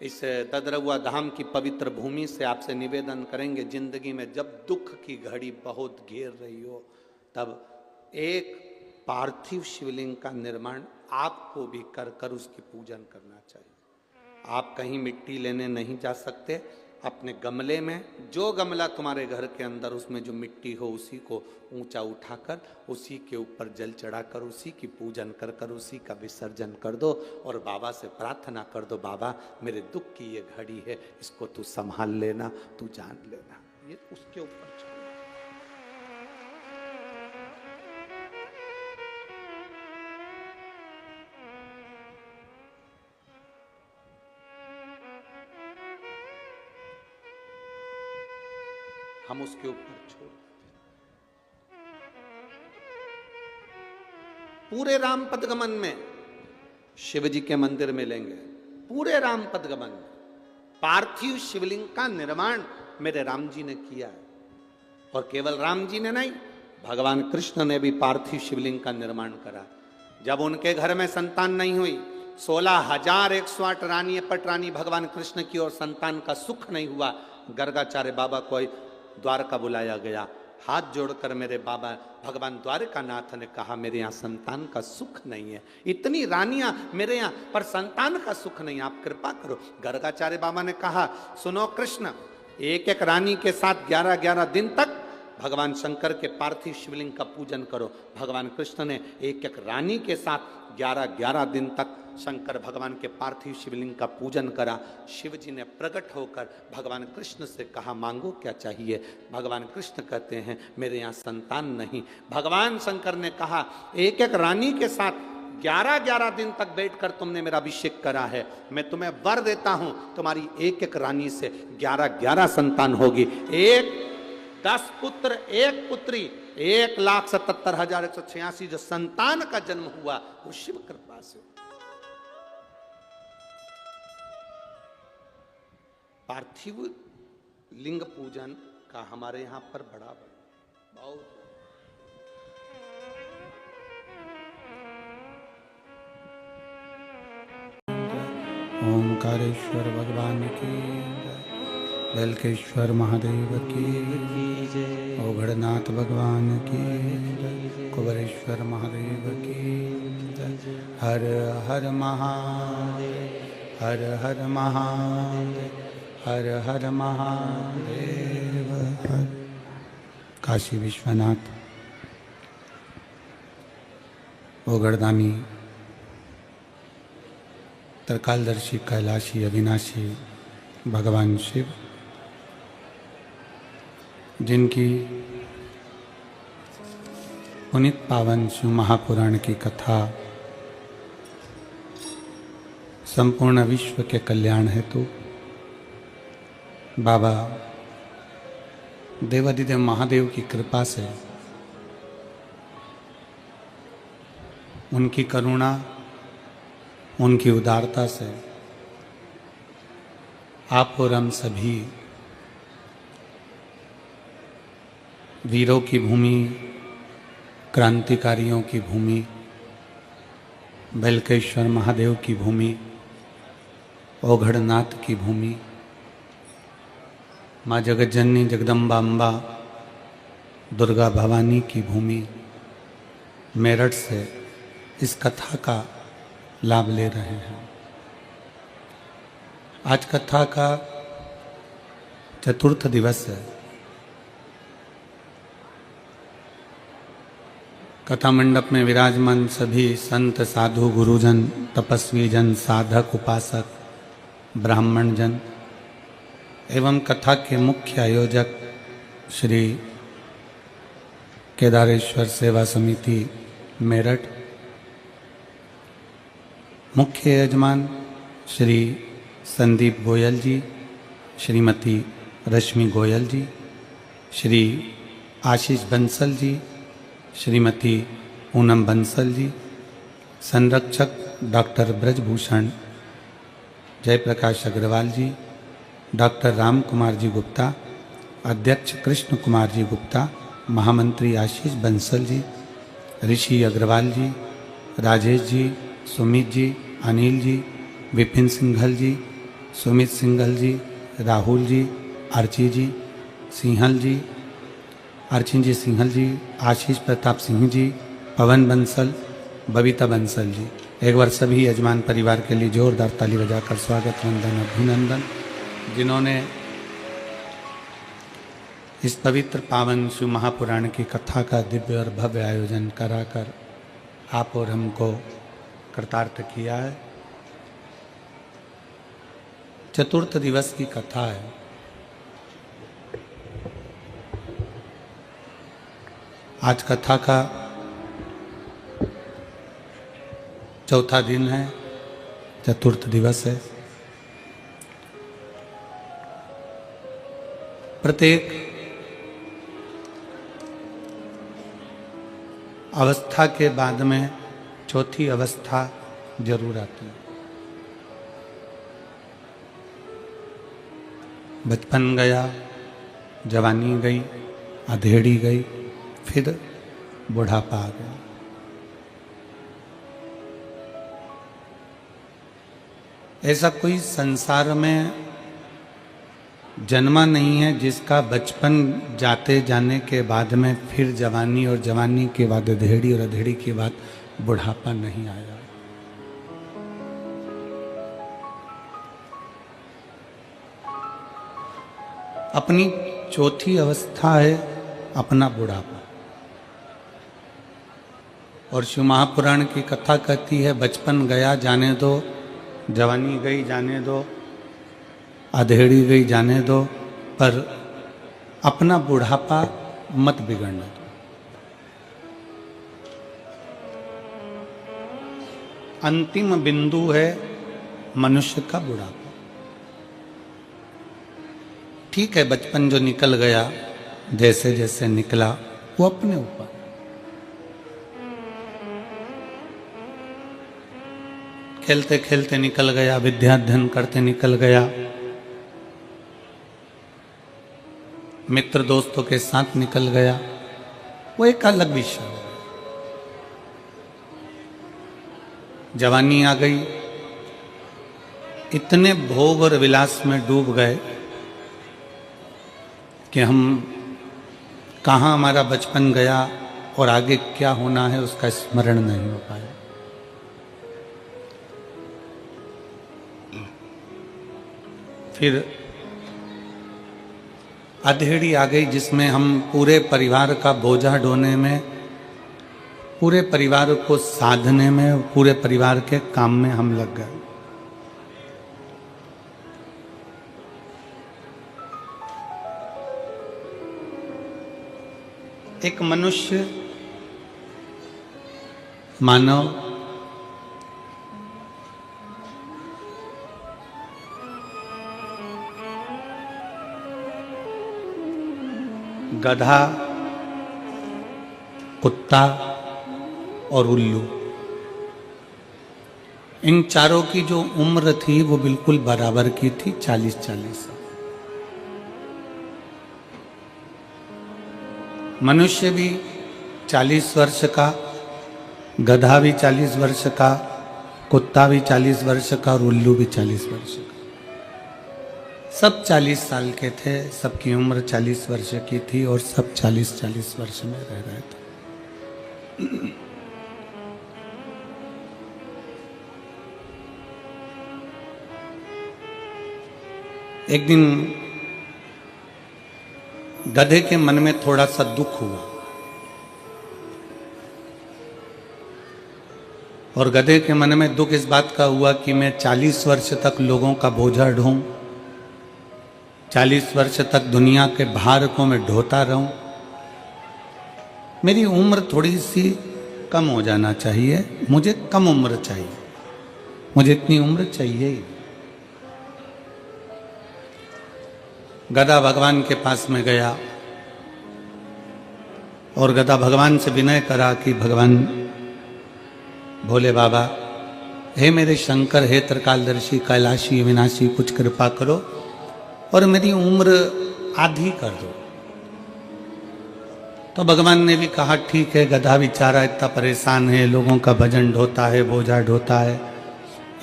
इस ददरुआ धाम की पवित्र भूमि से आपसे निवेदन करेंगे, जिंदगी में जब दुख की घड़ी बहुत घेर रही हो, तब एक पार्थिव शिवलिंग का निर्माण आपको भी कर कर उसकी पूजन करना चाहिए। आप कहीं मिट्टी लेने नहीं जा सकते, अपने गमले में, जो गमला तुम्हारे घर के अंदर उसमें जो मिट्टी हो उसी को ऊंचा उठाकर उसी के ऊपर जल चढ़ाकर उसी की पूजन कर कर उसी का विसर्जन कर दो और बाबा से प्रार्थना कर दो, बाबा मेरे दुख की ये घड़ी है, इसको तू संभाल लेना, तू जान लेना। ये उसके ऊपर छोड़। हम उसके ऊपर छोड़ देते। पूरे राम पदगमन में शिव जी के मंदिर मिलेंगे, पूरे राम पदगमन में पार्थिव शिवलिंग का निर्माण मेरे राम जी ने किया है। और केवल राम जी ने नहीं, भगवान कृष्ण ने भी पार्थिव शिवलिंग का निर्माण करा। जब उनके घर में संतान नहीं हुई, 16,108 रानी पटरानी भगवान कृष्ण की और संतान का सुख नहीं हुआ, गर्गाचार्य बाबा को द्वारका बुलाया गया। हाथ जोड़कर मेरे बाबा भगवान द्वारकानाथ ने कहा, मेरे यहाँ संतान का सुख नहीं है, इतनी रानियां मेरे यहाँ पर संतान का सुख नहीं, आप कृपा करो। गर्गाचार्य बाबा ने कहा, सुनो कृष्ण, एक एक रानी के साथ 11-11 दिन तक भगवान शंकर के पार्थिव शिवलिंग का पूजन करो। भगवान कृष्ण ने एक एक रानी के साथ 11-11 दिन तक शंकर भगवान के पार्थिव शिवलिंग का पूजन करा। शिव जी ने प्रकट होकर भगवान कृष्ण से कहा, मांगो क्या चाहिए। भगवान कृष्ण कहते हैं, मेरे यहाँ संतान नहीं। भगवान शंकर ने कहा, एक एक रानी के साथ 11-11 दिन तक बैठकर तुमने मेरा अभिषेक करा है, मैं तुम्हें वर देता हूं, तुम्हारी एक एक रानी से 11-11 संतान होगी। 10 पुत्र 1 पुत्री, 1,77,186 जो संतान का जन्म हुआ वो शिव कृपा से। पार्थिव लिंग पूजन का हमारे यहाँ पर बड़ा बहुत ओंकारेश्वर भगवान की जय, बेलकेश्वर महादेव की जय, ओघड़नाथ भगवान की जय, कुबरेश्वर महादेव की जय। हर हर महादेव, हर हर महादेव, हर हर महादेव। हर काशी विश्वनाथ, ओघड़दानी, त्रिकालदर्शी, कैलाशी, अविनाशी भगवान शिव, जिनकी पुनित पावन शिव महापुराण की कथा संपूर्ण विश्व के कल्याण हेतु बाबा देवाधिदेव महादेव की कृपा से, उनकी करुणा, उनकी उदारता से आप और हम सभी वीरों की भूमि, क्रांतिकारियों की भूमि, बेलकेश्वर महादेव की भूमि, ओघड़नाथ की भूमि, माँ जगज्जननी जगदम्बा अम्बा दुर्गा भवानी की भूमि मेरठ से इस कथा का लाभ ले रहे हैं। आज कथा का 4th दिवस है। कथा मंडप में विराजमान सभी संत, साधु, गुरुजन, तपस्वी जन, साधक, उपासक, ब्राह्मण जन एवं कथा के मुख्य आयोजक श्री केदारेश्वर सेवा समिति मेरठ, मुख्य यजमान श्री संदीप गोयल जी, श्रीमती रश्मि गोयल जी, श्री आशीष बंसल जी, श्रीमती पूनम बंसल जी, संरक्षक डॉक्टर ब्रजभूषण जयप्रकाश अग्रवाल जी, डॉक्टर राम कुमार जी गुप्ता, अध्यक्ष कृष्ण कुमार जी गुप्ता, महामंत्री आशीष बंसल जी, ऋषि अग्रवाल जी, राजेश जी, सुमित जी, अनिल जी, विपिन सिंघल जी, सुमित सिंघल जी, राहुल जी, अर्ची जी सिंहल जी, अर्चिन जी सिंहल जी, आशीष प्रताप सिंह जी, पवन बंसल, बबीता बंसल जी। एक बार सभी यजमान परिवार के लिए जोरदार ताली बजाकर स्वागत, वंदन, अभिनंदन। जिन्होंने इस पवित्र पावन शिव महापुराण की कथा का दिव्य और भव्य आयोजन कराकर आप और हमको कृतार्थ किया है। चतुर्थ दिवस की कथा है। आज कथा का चौथा दिन है, चतुर्थ दिवस है। प्रत्येक अवस्था के बाद में चौथी अवस्था जरूर आती है। बचपन गया, जवानी गई, अधेड़ी गई, फिर बुढ़ापा आ गया। ऐसा कोई संसार में जन्मा नहीं है जिसका बचपन जाते जाने के बाद में फिर जवानी और जवानी के बाद अधेड़ी और अधेड़ी के बाद बुढ़ापा नहीं आया। अपनी चौथी अवस्था है अपना बुढ़ापा। और शिव महापुराण की कथा कहती है बचपन गया जाने दो, जवानी गई जाने दो, अधेड़ी गई जाने दो, पर अपना बुढ़ापा मत बिगड़ने दो। अंतिम बिंदु है मनुष्य का बुढ़ापा। ठीक है, बचपन जो निकल गया, जैसे जैसे निकला वो अपने ऊपर। खेलते खेलते निकल गया, विद्या अध्ययन करते निकल गया, मित्र दोस्तों के साथ निकल गया, वो एक अलग विषय है। जवानी आ गई, इतने भोग और विलास में डूब गए कि हम कहाँ हमारा बचपन गया और आगे क्या होना है उसका स्मरण नहीं हो पाया। फिर अधेड़ी आ गई जिसमें हम पूरे परिवार का बोझा ढोने में, पूरे परिवार को साधने में, पूरे परिवार के काम में हम लग गए। एक मनुष्य, मानव गधा, कुत्ता और उल्लू, इन चारों की जो उम्र थी वो बिल्कुल बराबर की थी, 40-40 साल। मनुष्य भी 40 वर्ष का, गधा भी 40 वर्ष का, कुत्ता भी 40 वर्ष का और उल्लू भी 40 वर्ष का। सब 40 साल के थे, सबकी उम्र 40 वर्ष की थी और सब 40-40 वर्ष में रह रहे थे। एक दिन गधे के मन में थोड़ा सा दुख हुआ और गधे के मन में दुख इस बात का हुआ कि मैं 40 वर्ष तक लोगों का बोझा ढोऊं, 40 वर्ष तक दुनिया के भार को मैं ढोता रहूं, मेरी उम्र थोड़ी सी कम हो जाना चाहिए, मुझे कम उम्र चाहिए, मुझे इतनी उम्र चाहिए ही। गधा भगवान के पास में गया और गधा भगवान से विनय करा कि भगवान भोले बाबा, हे मेरे शंकर, हे त्रिकालदर्शी, कैलाशी, विनाशी, कुछ कृपा करो और मेरी उम्र आधी कर दो। तो भगवान ने भी कहा ठीक है, गधा बेचारा इतना परेशान है, लोगों का वजन ढोता है, बोझा ढोता है,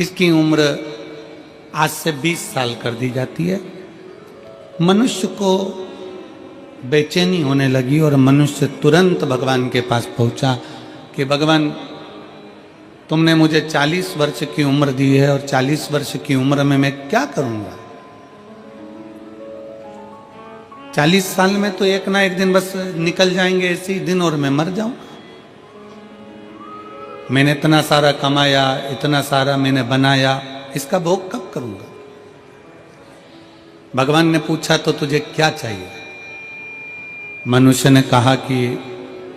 इसकी उम्र आज से 20 साल कर दी जाती है। मनुष्य को बेचैनी होने लगी और मनुष्य तुरंत भगवान के पास पहुंचा कि भगवान, तुमने मुझे 40 वर्ष की उम्र दी है और 40 वर्ष की उम्र में मैं क्या करूंगा। 40 साल में तो एक ना एक दिन बस निकल जाएंगे ऐसे ही दिन, और मैं मर जाऊं। मैंने इतना सारा कमाया, इतना सारा मैंने बनाया, इसका भोग कब करूंगा? भगवान ने पूछा तो तुझे क्या चाहिए? मनुष्य ने कहा कि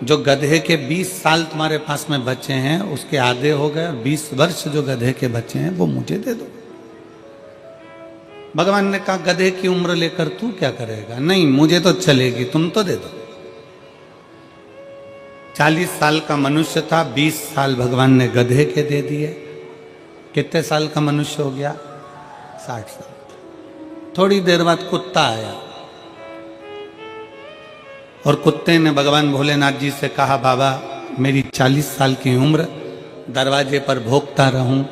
जो गधे के 20 साल तुम्हारे पास में बचे हैं उसके आधे हो गए, और 20 वर्ष जो गधे के बचे हैं वो मुझे दे दो। भगवान ने कहा गधे की उम्र लेकर तू क्या करेगा? नहीं, मुझे तो चलेगी, तुम तो दे दो। 40 साल का मनुष्य था, 20 साल भगवान ने गधे के दे दिए। कितने साल का मनुष्य हो गया? 60 साल। थोड़ी देर बाद कुत्ता आया और कुत्ते ने भगवान भोलेनाथ जी से कहा, बाबा मेरी 40 साल की उम्र, दरवाजे पर भोंकता रहूं,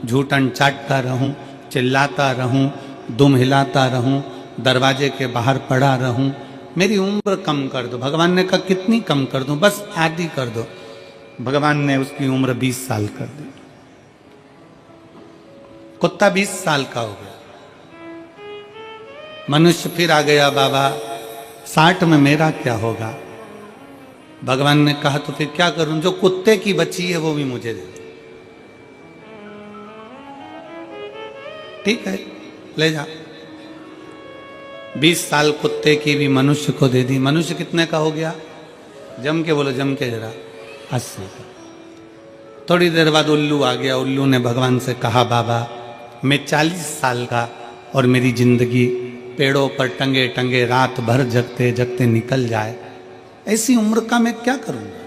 झूठन चाटता रहूं, चिल्लाता रहूं, दुम हिलाता रहूं, दरवाजे के बाहर पड़ा रहूं, मेरी उम्र कम कर दो। भगवान ने कहा कितनी कम कर दूं? बस आधी कर दो। भगवान ने उसकी उम्र 20 साल कर दी। कुत्ता 20 साल का हो गया। मनुष्य फिर आ गया, बाबा 60 में मेरा क्या होगा? भगवान ने कहा तो फिर क्या करूं? जो कुत्ते की बची है वो भी मुझे दे दो। ठीक है, ले जा। 20 साल कुत्ते की भी मनुष्य को दे दी। मनुष्य कितने का हो गया? जम के बोलो, जम के जरा, 80 का। थोड़ी देर बाद उल्लू आ गया। उल्लू ने भगवान से कहा, बाबा मैं 40 साल का और मेरी जिंदगी पेड़ों पर टंगे टंगे रात भर जगते जगते निकल जाए, ऐसी उम्र का मैं क्या करूंगा?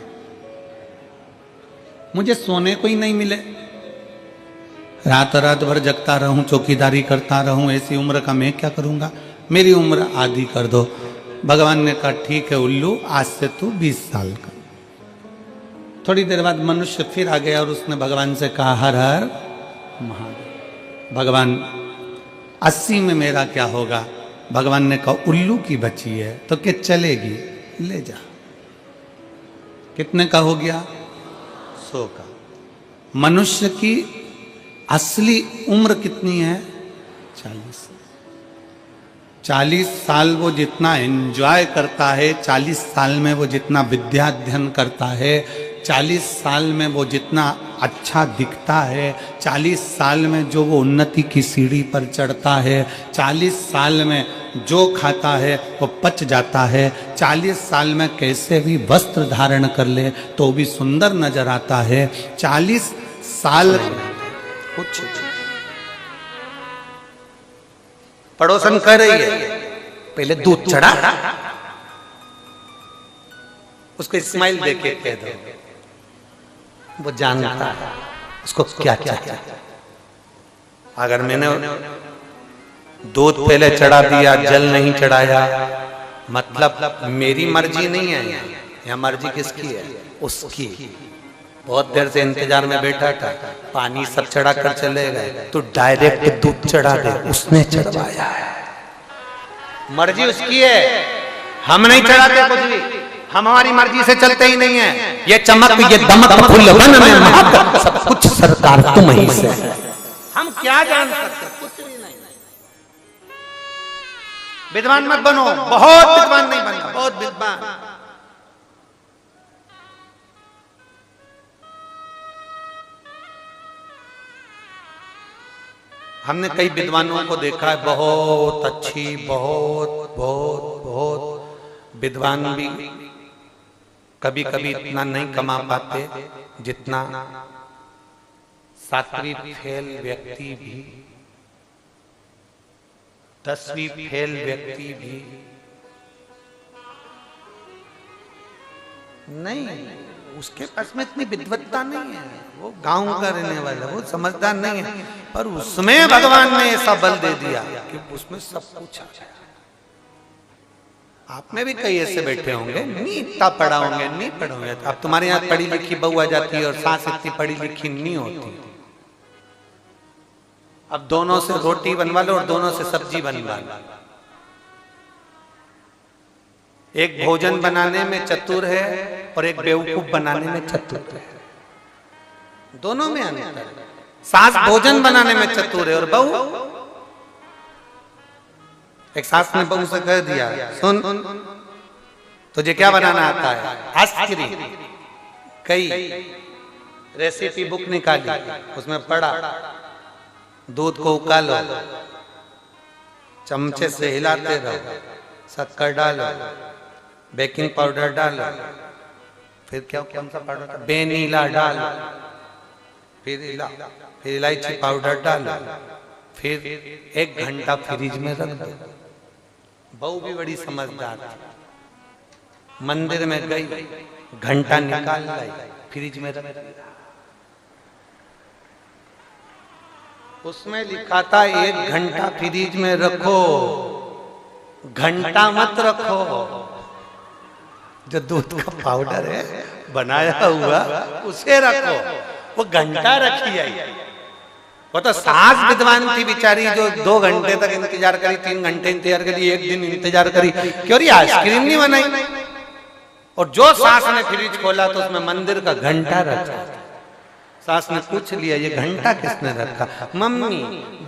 मुझे सोने को ही नहीं मिले, रात रात भर जगता रहूं, चौकीदारी करता रहूं, ऐसी उम्र का मैं क्या करूंगा? मेरी उम्र आधी कर दो। भगवान ने कहा ठीक है उल्लू, आज से तू 20 साल का। थोड़ी देर बाद मनुष्य फिर आ गया और उसने भगवान से कहा, हर हर महादेव। भगवान 80 में मेरा क्या होगा? भगवान ने कहा उल्लू की बची है तो क्या चलेगी, ले जा। कितने का हो गया? 100 का। मनुष्य की असली उम्र कितनी है? 40। 40 साल वो जितना एंजॉय करता है, 40 साल में वो जितना विद्या अध्ययन करता है, 40 साल में वो जितना अच्छा दिखता है, 40 साल में जो वो उन्नति की सीढ़ी पर चढ़ता है, 40 साल में जो खाता है वो पच जाता है, 40 साल में कैसे भी वस्त्र धारण कर ले तो भी सुंदर नजर आता है। 40 साल कुछ पड़ोसन कह रही है, पहले दूध चढ़ा, उसको स्माइल देके कह दो, वो जानता है उसको क्या चाहिए। अगर मैंने दूध पहले चढ़ा दिया, जल नहीं चढ़ाया, मतलब मेरी मर्जी नहीं है, या मर्जी किसकी है? उसकी। बहुत देर से इंतजार में बैठा था, पानी सब चढ़ा कर चले गए, तो डायरेक्ट दूध चढ़ा दे, उसने चढ़वाया है, मर्जी उसकी है। हम नहीं चढ़ाते कुछ भी, हम हमारी मर्जी से चलते ही नहीं है। ये चमक, ये दमक, फूलवन में महक, सब कुछ सरकार तुम ही से। हम क्या जान सकते? कुछ भी नहीं। विद्वान मत बनो, बहुत विद्वान नहीं बनना, बहुत विद्वान। हमने कई विद्वानों को देखा है, बहुत अच्छी, बहुत बहुत बहुत विद्वान भी कभी कभी इतना नहीं कमा पाते जितना 7वीं फेल व्यक्ति भी, 10वीं फेल व्यक्ति भी नहीं। उसके पास में इतनी विद्वत्ता नहीं है, वो गांव का रहने वाला, वो समझदार नहीं है, पर उसमें भगवान ने ऐसा बल दे दिया कि उसमें सब कुछ आ जाए। आप में भी कई ऐसे बैठे होंगे, नहीं इतना पढ़ा होंगे, नहीं पढ़े होंगे। अब तुम्हारे यहाँ पढ़ी लिखी बहू आ जाती है और सास इतनी पढ़ी लिखी नहीं होती। अब दोनों से रोटी बनवा लो और दोनों से सब्जी बनवा लो। एक भोजन बनाने में चतुर है और एक बेवकूफ बनाने में चतुर है, दोनों में अंतर है। सास भोजन बनाने में चतुर है और बहू एक सास ने बहू से कह दिया, सुन तुझे क्या बनाना आता है? आइसक्रीम। कई रेसिपी बुक निकाली, उसमें पढ़ा दूध को उकालो, चमचे से हिलाते रहो, शक्कर डालो, बेकिंग पाउडर डालो, फिर क्या कौन सा पाउडर? वेनिला डालो, फिर इलायची पाउडर डालो, फिर 1 घंटा फ्रिज में रख दो। बहू भी बड़ी समझदार थी, मंदिर में गई, घंटा निकाल लाई, फ्रिज में रख दिया। उसमें लिखा था 1 घंटा फ्रिज में रखो, घंटा मत रखो। जो दूध का पाउडर है बनाया हुआ उसे रखो, वो घंटा रखी आई। वो तो सास विद्वान थी बेचारी, जो 2 घंटे तक इंतजार करी, 3 घंटे इंतजार करी, 1 दिन इंतजार करी, क्यों रही आइसक्रीम नहीं बनाई। और जो सास ने फ्रिज खोला तो उसमें मंदिर का घंटा रखा। सास ने पूछ लिया, ये घंटा किसने रखा? मम्मी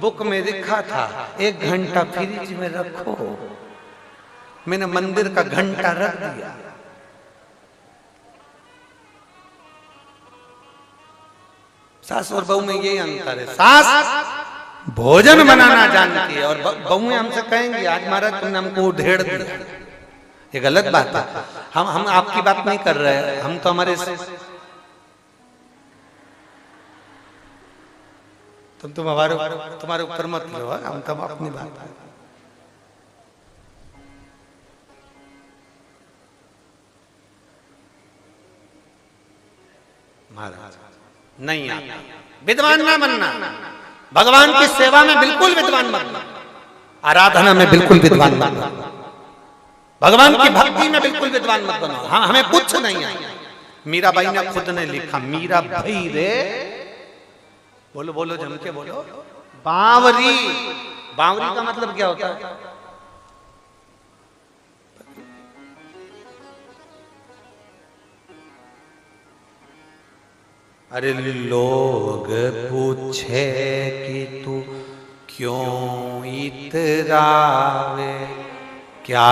बुक में लिखा था 1 घंटा फ्रिज में रखो, मैंने मंदिर का घंटा रख दिया। सास और बहू में यही अंतर है, सास भोजन बनाना जानती है और बहुएं हमसे कहेंगी आज महाराज तुमने हमको ढेड़ दिया। ये गलत बात है। हम आपकी बात नहीं कर रहे हैं, हम तो हमारे तुम्हारे ऊपर मत लो, हम तो अपनी बात। महाराज नहीं आता, विद्वान ना बनना, भगवान की सेवा में बिल्कुल विद्वान बनना, आराधना में बिल्कुल विद्वान बनना, भगवान की भक्ति में बिल्कुल विद्वान मत बनो। हाँ हमें कुछ नहीं है। मीराबाई ने खुद ने लिखा, मीरा भाई रे, बोलो बोलो जम के बोलो, बावरी। बावरी का मतलब क्या होता है? अरे लोग पूछे कि तू क्यों इतरावे, क्या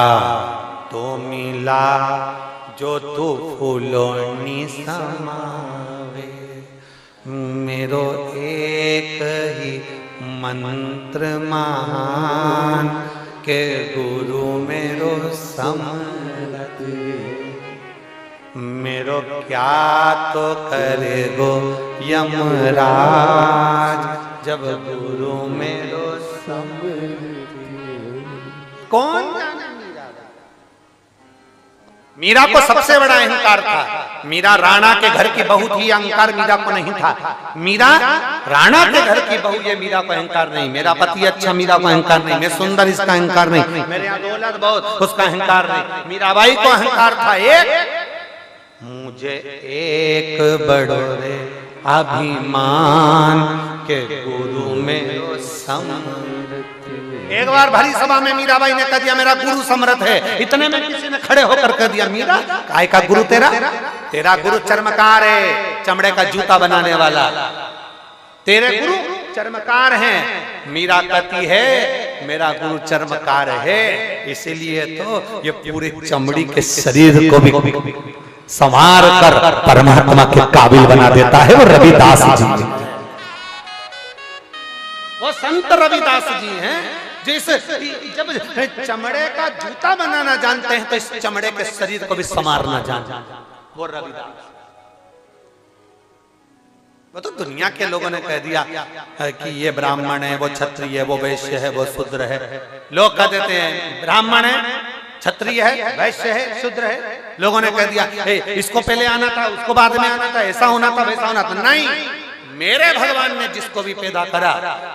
तो मिला जो तू फूलों समावे। मेरो एक ही मंत्र महान, के गुरु मेरो समरत। मेरो क्या तो करे गो यमराज, जब गुरु मेरो समरत। कौन जाने मीरा को सबसे बड़ा अहंकार था। मीरा राणा के घर की बहू थी, अहंकार मीरा को नहीं था। मीरा राणा के घर की बहू, ये मीरा को अहंकार नहीं। मेरा पति अच्छा, मीरा को अहंकार नहीं। मैं सुंदर, इसका अहंकार नहीं। मेरे यहाँ दौलत बहुत, उसका अहंकार नहीं। मीराबाई को अहंकार था एक, मुझे एक बड़ोरे अभिमान, के गुरु मेरो समरत। एक बार भरी सभा में मीराबाई ने कह दिया मेरा गुरु समरथ है। इतने में किसी ने खड़े होकर कह दिया, मीरा काय का गुरु तेरा? तेरा गुरु चर्मकार है, चमड़े का जूता बनाने वाला। तेरे गुरु चर्मकार हैं। मीरा कहती है मेरा गुरु चर्मकार है, इसीलिए तो ये पूरे चमड़ी के शरीर को भी संवार कर परमात्मा के काबिल बना देता है। वो रविदास जी, वो संत रविदास जी हैं, जैसे जब चमड़े का जूता बनाना जानते हैं तो इस चमड़े के शरीर को भी संवारना जानते हैं। वो रविदास। वो तो दुनिया के लोगों ने कह दिया कि ये ब्राह्मण है, वो क्षत्रिय है, वो वैश्य है, वो शूद्र है। लोग कह देते हैं ब्राह्मण है, क्षत्रिय है, वैश्य है, शूद्र है। लोगों ने कह दिया इसको पहले आना था, उसको बाद में आना था, ऐसा होना था, वैसा होना था। नहीं, मेरे भगवान ने जिसको भी पैदा करा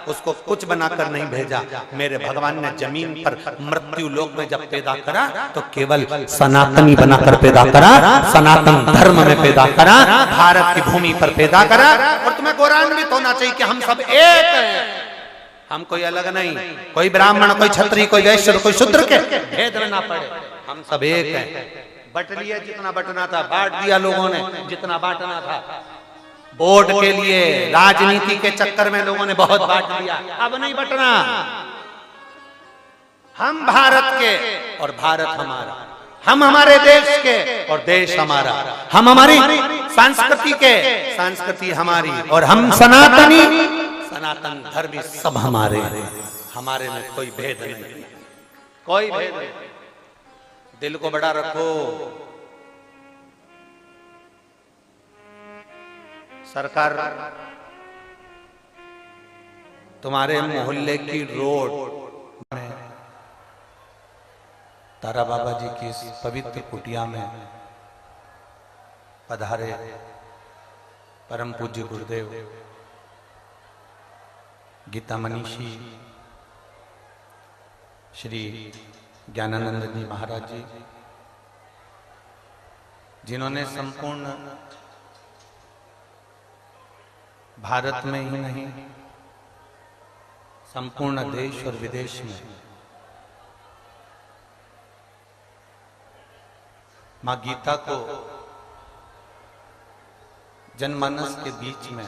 उसको कुछ बनाकर नहीं भेजा। मेरे भगवान ने जमीन पर मृत्यु लोक में जब पैदा करा तो केवल सनातनी बनाकर पैदा करा, सनातन धर्म में पैदा करा, भारत की भूमि पर पैदा करा। और तुम्हें गौरवान्वित होना चाहिए कि हम सब एक हैं, हम कोई अलग नहीं। कोई ब्राह्मण, कोई क्षत्रिय, कोई वैश्य, कोई शूद्र के भेद में ना पड़े। हम सब एक हैं। बट लिया जितना बटना था, बांट दिया लोगों ने जितना बांटना था। वोट के लिए, राजनीति के चक्कर में लोगों ने बहुत बांट दिया। अब नहीं बटना, हम भारत के और भारत हमारा, हम हमारे देश के और देश हमारा, हम हमारी संस्कृति के, संस्कृति हमारी, और हम सनातनी, सनातन धर्मी सब हमारे, हमारे में कोई भेद नहीं, कोई भेद नहीं। दिल को बड़ा रखो। सरकार तुम्हारे मोहल्ले की रोड में तारा बाबा जी की इस पवित्र कुटिया में पधारे परम पूज्य गुरुदेव गीता मनीषी श्री ज्ञानानंद जी महाराज जी, जिन्होंने संपूर्ण भारत में ही नहीं संपूर्ण देश और विदेश में मां गीता को जनमानस के बीच में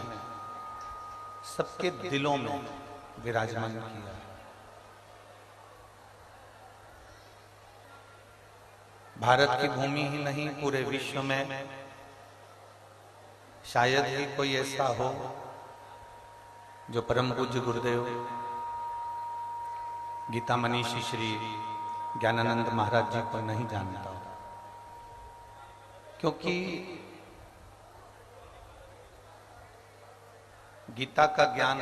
सबके दिलों में विराजमान किया। भारत की भूमि ही नहीं, पूरे विश्व में शायद ही कोई ऐसा हो जो परम पूज्य गुरुदेव गीता मनीषी श्री ज्ञानानंद महाराज जी को नहीं जानता हो, क्योंकि गीता का ज्ञान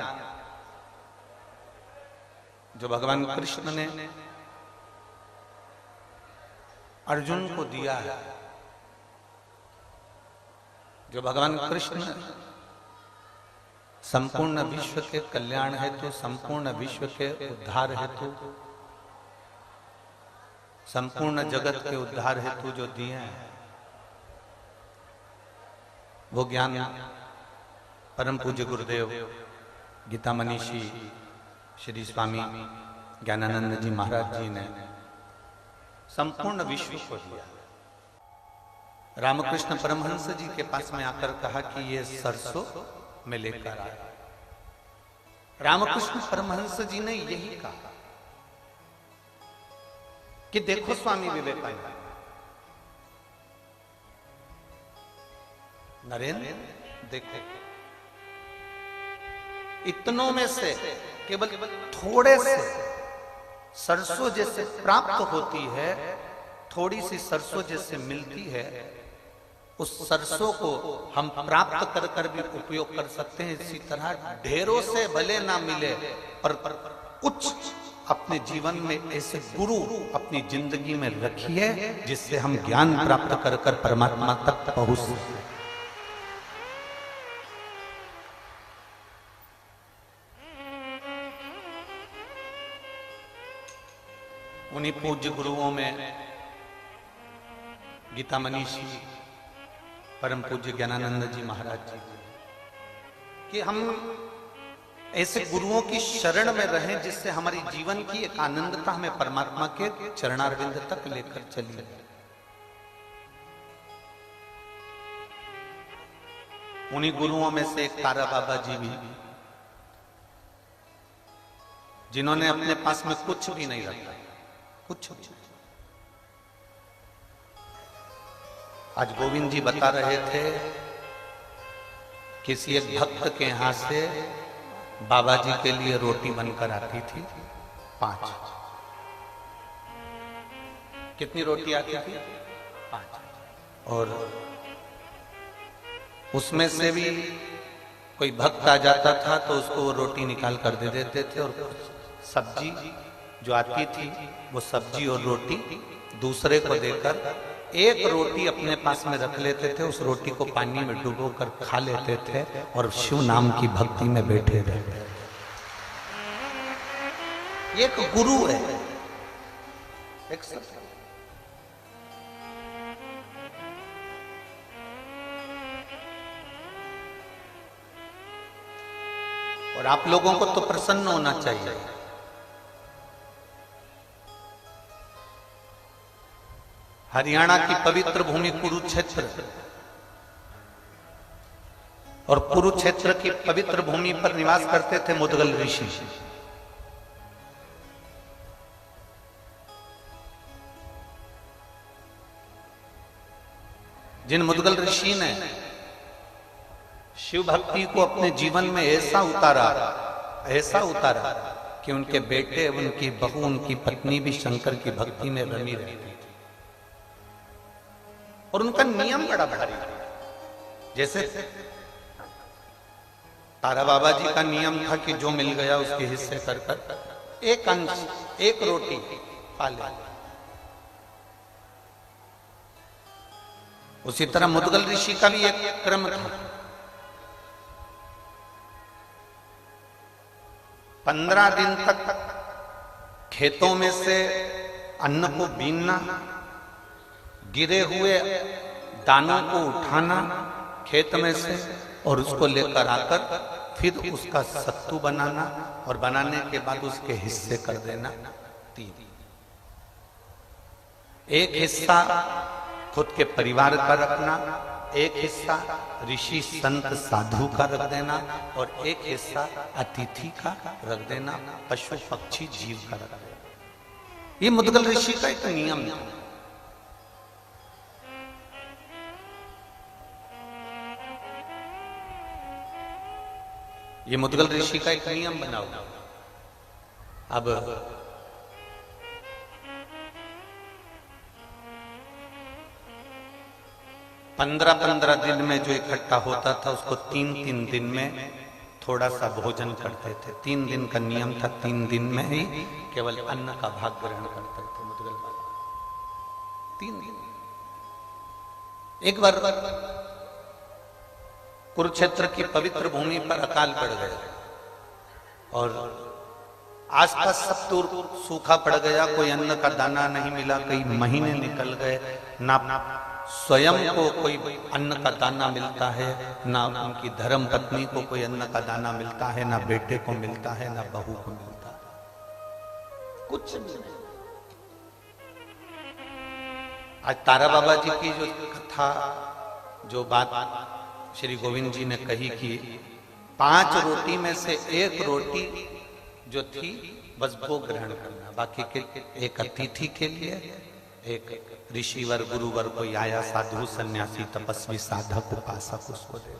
जो भगवान कृष्ण ने अर्जुन को दिया है, जो भगवान कृष्ण संपूर्ण विश्व के कल्याण हेतु, संपूर्ण विश्व के उद्धार हेतु, संपूर्ण जगत के उद्धार हेतु जो दिए हैं, वो ज्ञान परम पूज्य गुरुदेव गीता मनीषी श्री स्वामी ज्ञानानंद जी महाराज जी ने संपूर्ण विश्व को दिया। रामकृष्ण परमहंस जी के पास में आकर कहा कि ये सरसों में लेकर आए। रामकृष्ण परमहंस जी ने यही कहा कि देखो स्वामी विवेकानंद, नरेंद्र देखो, इतनों में से केवल थोड़े से सरसों जैसे प्राप्त होती है, थोड़ी सी सरसों जैसे मिलती है, उस सरसों को हम प्राप्त कर कर भी उपयोग कर सकते हैं। इसी तरह ढेरों से भले ना मिले पर कुछ अपने जीवन में ऐसे गुरु अपनी जिंदगी में रखिए जिससे हम ज्ञान प्राप्त कर कर परमात्मा तक पहुंच सकें। उन्हीं पूज्य गुरुओं में गीता मनीषी परम पूज्य ज्ञानानंद जी महाराज जी, कि हम ऐसे गुरुओं की शरण में रहें जिससे हमारी जीवन की एक आनंदता हमें परमात्मा के चरणारविंद तक लेकर चली। उन्हीं गुरुओं में से एक तारा बाबा जी भी, जिन्होंने अपने पास में कुछ भी नहीं रखा, कुछ भी। आज गोविंद जी बता रहे थे, किसी एक भक्त के यहां से बाबा जी के लिए रोटी बनकर आती थी 5। कितनी रोटी आती थी? 5। और उसमें से भी कोई भक्त आ जाता था तो उसको वो रोटी निकाल कर दे देते थे, और सब्जी जो आती थी वो सब्जी और रोटी दूसरे को देकर एक रोटी अपने पास में रख लेते थे, उस रोटी को पानी में डुबो कर खा लेते थे और शिव नाम की भक्ति में बैठे रहते। एक गुरु है, एक सत्य। और आप लोगों को तो प्रसन्न होना चाहिए। हरियाणा की पवित्र भूमि कुरुक्षेत्र, और कुरुक्षेत्र की पवित्र भूमि पर निवास करते थे मुदगल ऋषि। जिन मुद्गल ऋषि ने शिव भक्ति को अपने जीवन में ऐसा उतारा कि उनके बेटे, उनकी बहू, उनकी पत्नी भी शंकर की भक्ति में रमी रहती थी। और उनका नियम बड़ा भारी था। जैसे तारा बाबा जी का नियम था कि जो मिल गया उसके हिस्से कर कर एक अंश, एक रोटी खा ले। उसी तरह मुद्गल ऋषि का भी एक क्रम था। 15 दिन तक खेतों में से अन्न को बीनना, गिरे हुए दानों को उठाना खेत में से और उसको लेकर आकर फिर उसका सत्तू बनाना और बनाने के बाद उसके हिस्से कर देना 3। एक हिस्सा खुद के परिवार का रखना, एक हिस्सा ऋषि संत साधु का रख देना और एक हिस्सा अतिथि का रख देना, पशु पक्षी जीव का रख देना। ये मुद्गल ऋषि का एक नियम था। ये मुद्गल ऋषि का एक नियम बना हुआ। अब 15-15 दिन में जो इकट्ठा होता था उसको 3-3 दिन में थोड़ा सा भोजन करते थे। 3 दिन का नियम था, 3 दिन में ही केवल अन्न का भाग ग्रहण करते थे मुद्गल बाबा। 3 दिन। एक बार कुरुक्षेत्र की पवित्र भूमि पर अकाल पड़ गया और आसपास सब दूर सूखा पड़ गया, कोई अन्न का दाना नहीं मिला। कई महीने निकल गए, ना स्वयं को कोई अन्न का दाना मिलता है, ना उनकी धर्म पत्नी को कोई अन्न का दाना मिलता है, ना बेटे को मिलता है, ना बहू को मिलता है, कुछ नहीं। आज तारा बाबा जी की जो कथा, जो बात श्री गोविंद जी ने कही कि 5 रोटी में से 1 रोटी जो थी बस वो ग्रहण करना, बाकी के एक अतिथि के लिए, एक ऋषिवर गुरुवर कोई आया, साधु सन्यासी तपस्वी साधक उपासक, उसको दे,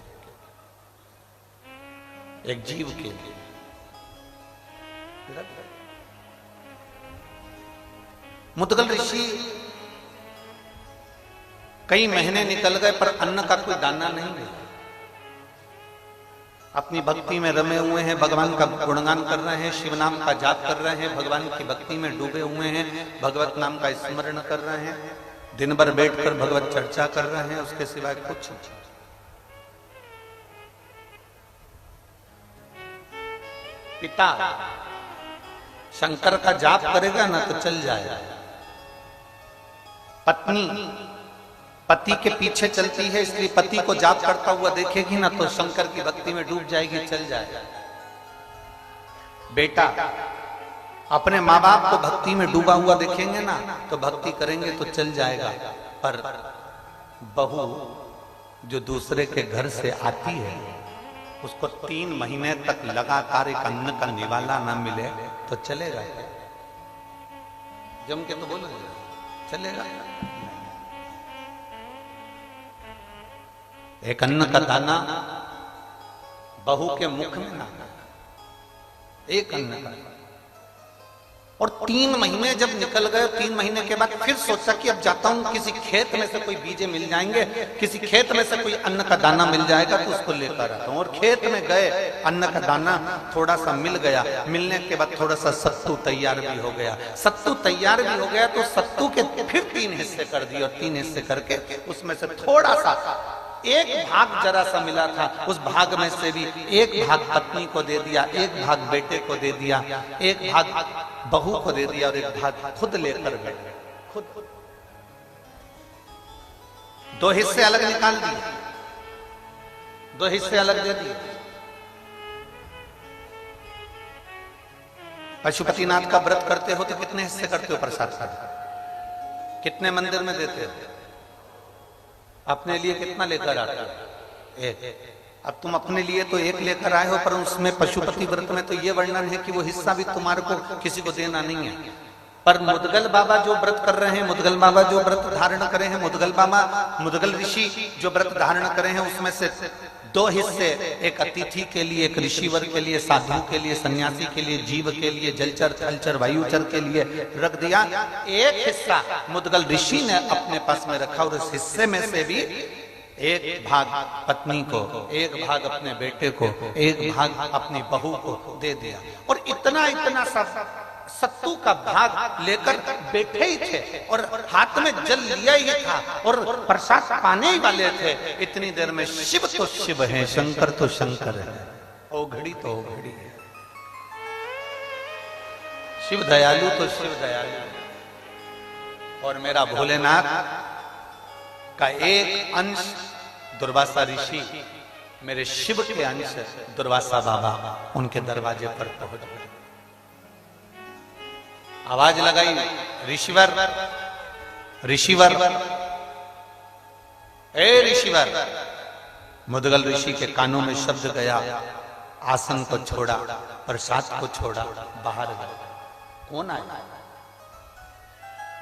एक जीव के लिए। मुद्गल ऋषि कई महीने निकल गए पर अन्न का कोई दाना नहीं मिला। अपनी भक्ति में रमे हुए हैं, भगवान का गुणगान कर रहे हैं, शिव नाम का जाप कर रहे हैं, भगवान की भक्ति में डूबे हुए हैं, भगवत नाम का स्मरण कर रहे हैं, दिन भर बैठकर भगवत चर्चा कर रहे हैं, उसके सिवाय कुछ नहीं। पिता शंकर का जाप करेगा ना तो चल जाएगा। पत्नी पति के पीछे चलती है, इसलिए पति को जाप करता हुआ देखेगी ना तो शंकर की भक्ति में डूब जाएगी, चल जाएगा। बेटा अपने माँ बाप को भक्ति में डूबा हुआ देखेंगे ना तो भक्ति करेंगे तो चल जाएगा। पर बहू जो दूसरे के घर से आती है उसको 3 महीने तक लगातार एक अन्न का निवाला ना मिले तो चलेगा? जम के तो बोलो चलेगा? एक अन्न का दाना बहू के मुख में ना, एक अन्न का। और 3 महीने जब निकल गए, 3 महीने के बाद फिर सोचा कि अब जाता हूं, किसी खेत में से कोई बीजे मिल जाएंगे, किसी खेत में से कोई अन्न का दाना मिल जाएगा तो उसको लेकर आता हूं। और खेत में गए, अन्न का दाना थोड़ा सा मिल गया, मिलने के बाद थोड़ा सा सत्तू तैयार भी हो गया। सत्तू तैयार भी हो गया तो सत्तू के फिर 3 हिस्से कर दिए और 3 हिस्से करके उसमें से थोड़ा सा, एक भाग जरा सा मिला था, उस भाग में से भी एक भाग पत्नी को दे दिया, एक भाग बेटे को दे दिया, एक भाग बहू को दे दिया और एक भाग खुद लेकर गए। खुद 2 हिस्से अलग निकाल दिए, 2 हिस्से अलग दे दिए। पशुपतिनाथ का व्रत करते हो तो कितने हिस्से करते हो प्रसाद का? कितने मंदिर में देते हो? अपने लिए कितना लेकर आते हो? 1। अब तुम अपने लिए तो 1 लेकर आए हो, पर उसमें पशुपति व्रत में तो ये वर्णन है कि वो हिस्सा भी तुम्हारे को किसी को देना नहीं है। पर मुदगल बाबा जो व्रत कर रहे हैं, मुदगल बाबा जो व्रत धारण करे हैं, मुदगल ऋषि जो व्रत धारण करे हैं, उसमें से 2 हिस्से, एक अतिथि के लिए, एक ऋषिवर के लिए, साधु के लिए, सन्यासी के लिए, जीव के लिए, जलचर, थलचर, वायुचर के लिए रख दिया। एक हिस्सा मुदगल ऋषि ने अपने पास में रखा और उस हिस्से में से भी एक भाग पत्नी को, एक भाग अपने बेटे को, एक भाग अपनी बहू को दे दिया। और इतना इतना सब सत्तू का भाग लेकर बैठे ही थे और हाथ में जल लिया ही था और प्रसाद पाने ही वाले थे। इतनी देर में शिव तो शिव है, शंकर तो शंकर है, ओघड़ी तो ओघड़ी है, शिव दयालु तो शिव दयालु है। और मेरा भोलेनाथ का एक अंश दुर्वासा ऋषि, मेरे शिव के अंश दुर्वासा बाबा उनके दरवाजे पर पहुंच गए। आवाज लगाई, ऋषिवर, ऋषिवर, ए ऋषिवर। मुदगल ऋषि के कानों में शब्द गया, आसन को छोड़ा, प्रसाद को छोड़ा, बाहर गए। कौन आया?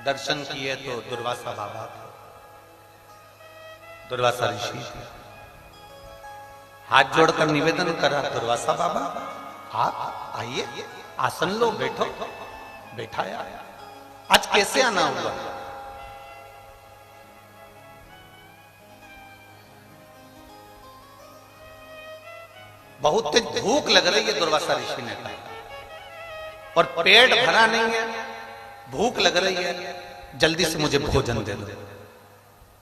दर्शन किए तो दुर्वासा बाबा थे, दुर्वासा ऋषि थे। हाथ जोड़कर निवेदन करा, दुर्वासा बाबा आप आइए, आसन लो, बैठो। बैठाया। आज कैसे आना हुआ? बहुत तेज भूख लग रही है, दुर्वासा ऋषि ने कहा, और पेट भरा नहीं है, भूख लग रही है, जल्दी से मुझे भोजन दे दो।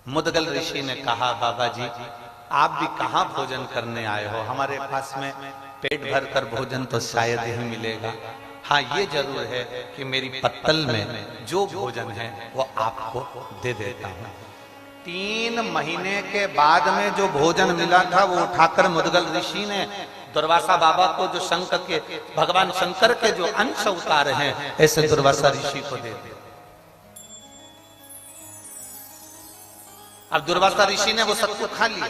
मुदगल ऋषि ने कहा, बाबा जी आप भी कहां भोजन करने आए हो? हमारे पास में पेट भर कर भोजन तो शायद ही मिलेगा। हाँ ये जरूर है कि मेरी पत्तल में जो भोजन है वो आपको दे देता हूं। 3 महीने के बाद में जो भोजन मिला था वो उठाकर मुदगल ऋषि ने दुर्वासा बाबा को, जो शंकर के, भगवान शंकर के जो अंश अवतार हैं, ऐसे दुर्वासा ऋषि को दे दिया। अब दुर्वासा ऋषि ने वो सत्तू खा लिया।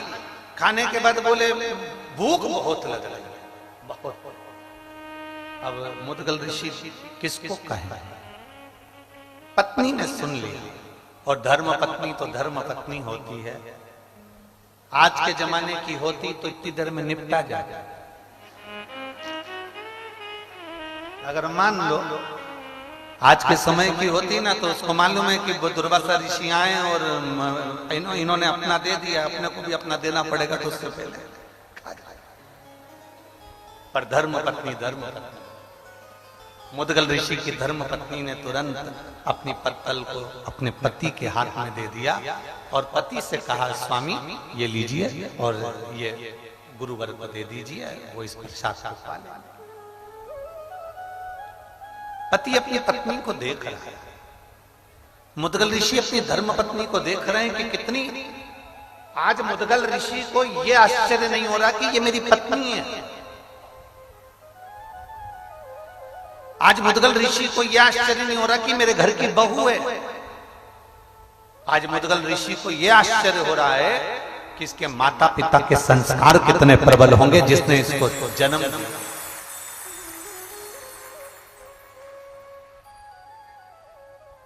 खाने के बाद बोले भूख बहुत लग रही है, बहुत। अब मुदगल ऋषि किसको कहे? पत्नी ने सुन लिया, और धर्म पत्नी तो धर्म पत्नी होती है। आज के जमाने की होती तो इतनी देर में निपटा जाए। अगर मान लो आज के समय की होती ना, तो उसको मालूम है कि दुर्वासा ऋषि आए और इन्होंने अपना दे दिया, अपने को भी अपना देना पड़ेगा, तो उससे पहले। पर धर्म पत्नी, धर्म पत्नी, मुदगल ऋषि की धर्म पत्नी ने तुरंत अपनी पत्तल को अपने पति के हाथ में दे दिया और पति से कहा, स्वामी ये लीजिए और ये गुरुवर को दे दीजिए, वो इस प्रसाद को खा ले। पति अपनी पत्नी को देख रहा है, मुदगल ऋषि अपनी धर्म पत्नी को देख रहे हैं कि कितनी। आज मुदगल ऋषि को यह आश्चर्य नहीं हो रहा कि ये मेरी पत्नी है। आज मुदगल ऋषि को यह आश्चर्य नहीं हो रहा कि मेरे घर की बहू है। आज मुदगल ऋषि को यह आश्चर्य हो रहा है कि इसके माता पिता के संस्कार कितने प्रबल होंगे जिसने इसको जन्म दिया।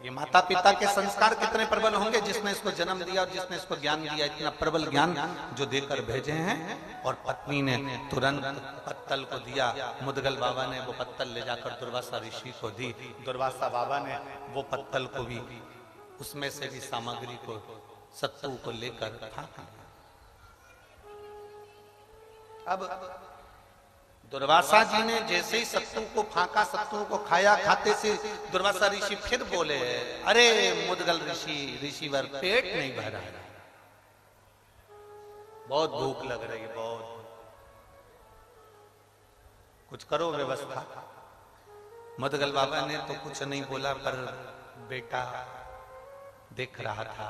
ये माता पिता के संस्कार कितने प्रबल होंगे जिसने इसको जन्म दिया और जिसने इसको ज्ञान दिया, इतना प्रबल ज्ञान जो देकर भेजे हैं। और पत्नी ने तुरंत पत्तल को दिया। मुदगल बाबा ने वो पत्तल ले जाकर दुर्वासा ऋषि को दी। दुर्वासा बाबा ने वो पत्तल को भी, उसमें से भी सामग्री को, सत्तू को लेकर फेंका। अब दुर्वासा जी ने जैसे ही सत्तू को फांका, सत्तू को खाया, खाते से दुर्वासा ऋषि फिर बोले, अरे मुदगल ऋषि, ऋषिवर पेट नहीं भरा है, बहुत भूख लग रही है, बहुत, कुछ करो व्यवस्था। मुदगल बाबा ने तो कुछ नहीं बोला, पर बेटा देख रहा था।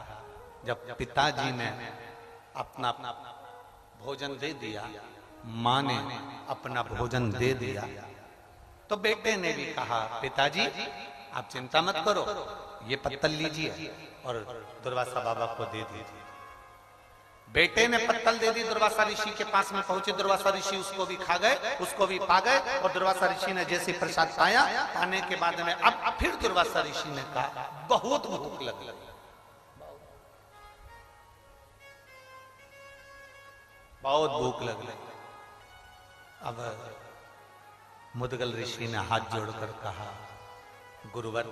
जब पिताजी ने अपना भोजन दे दिया, मां ने अपना भोजन दे दिया, तो बेटे ने भी कहा, पिताजी आप चिंता मत करो, ये पत्तल लीजिए और दुर्वासा बाबा को दे दीजिए। बेटे ने पत्तल दे दी, दुर्वासा ऋषि के पास में पहुंचे, दुर्वासा ऋषि उसको भी खा गए, उसको भी पा गए। और दुर्वासा ऋषि ने जैसे प्रसाद पाया, पाने के बाद में अब फिर दुर्वासा ऋषि ने कहा बहुत भूख लगी, बहुत भूख लगी। अब मुदगल ऋषि ने हाथ जोड़कर कहा, गुरुवर,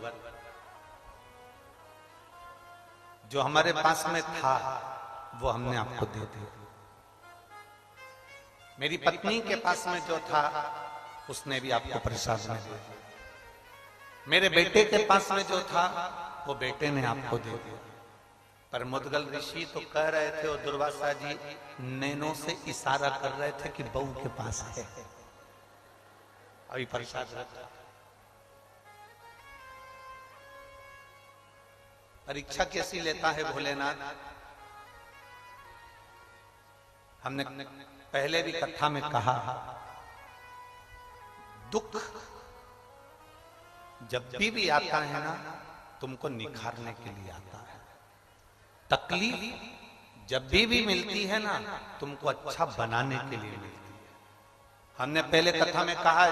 जो हमारे पास में था वो हमने आपको दे दिया। मेरी पत्नी के पास में जो था उसने भी आपको प्रसाद में दिया। मेरे बेटे के पास में जो था वो बेटे ने आपको दे दिया। पर मुदगल ऋषि तो कह रहे थे और दुर्वासा जी नैनों से इशारा कर रहे थे कि बहू के पास है, अभी प्रसाद रखा। परीक्षा कैसी लेता है भोलेनाथ। हमने पहले भी कथा में कहा, दुख जब भी आता है ना, तुमको निखारने के लिए आता है। तकलीफ जब भी मिलती है ना, तुमको अच्छा बनाने के लिए मिलती है। हमने पहले कथा में कहा,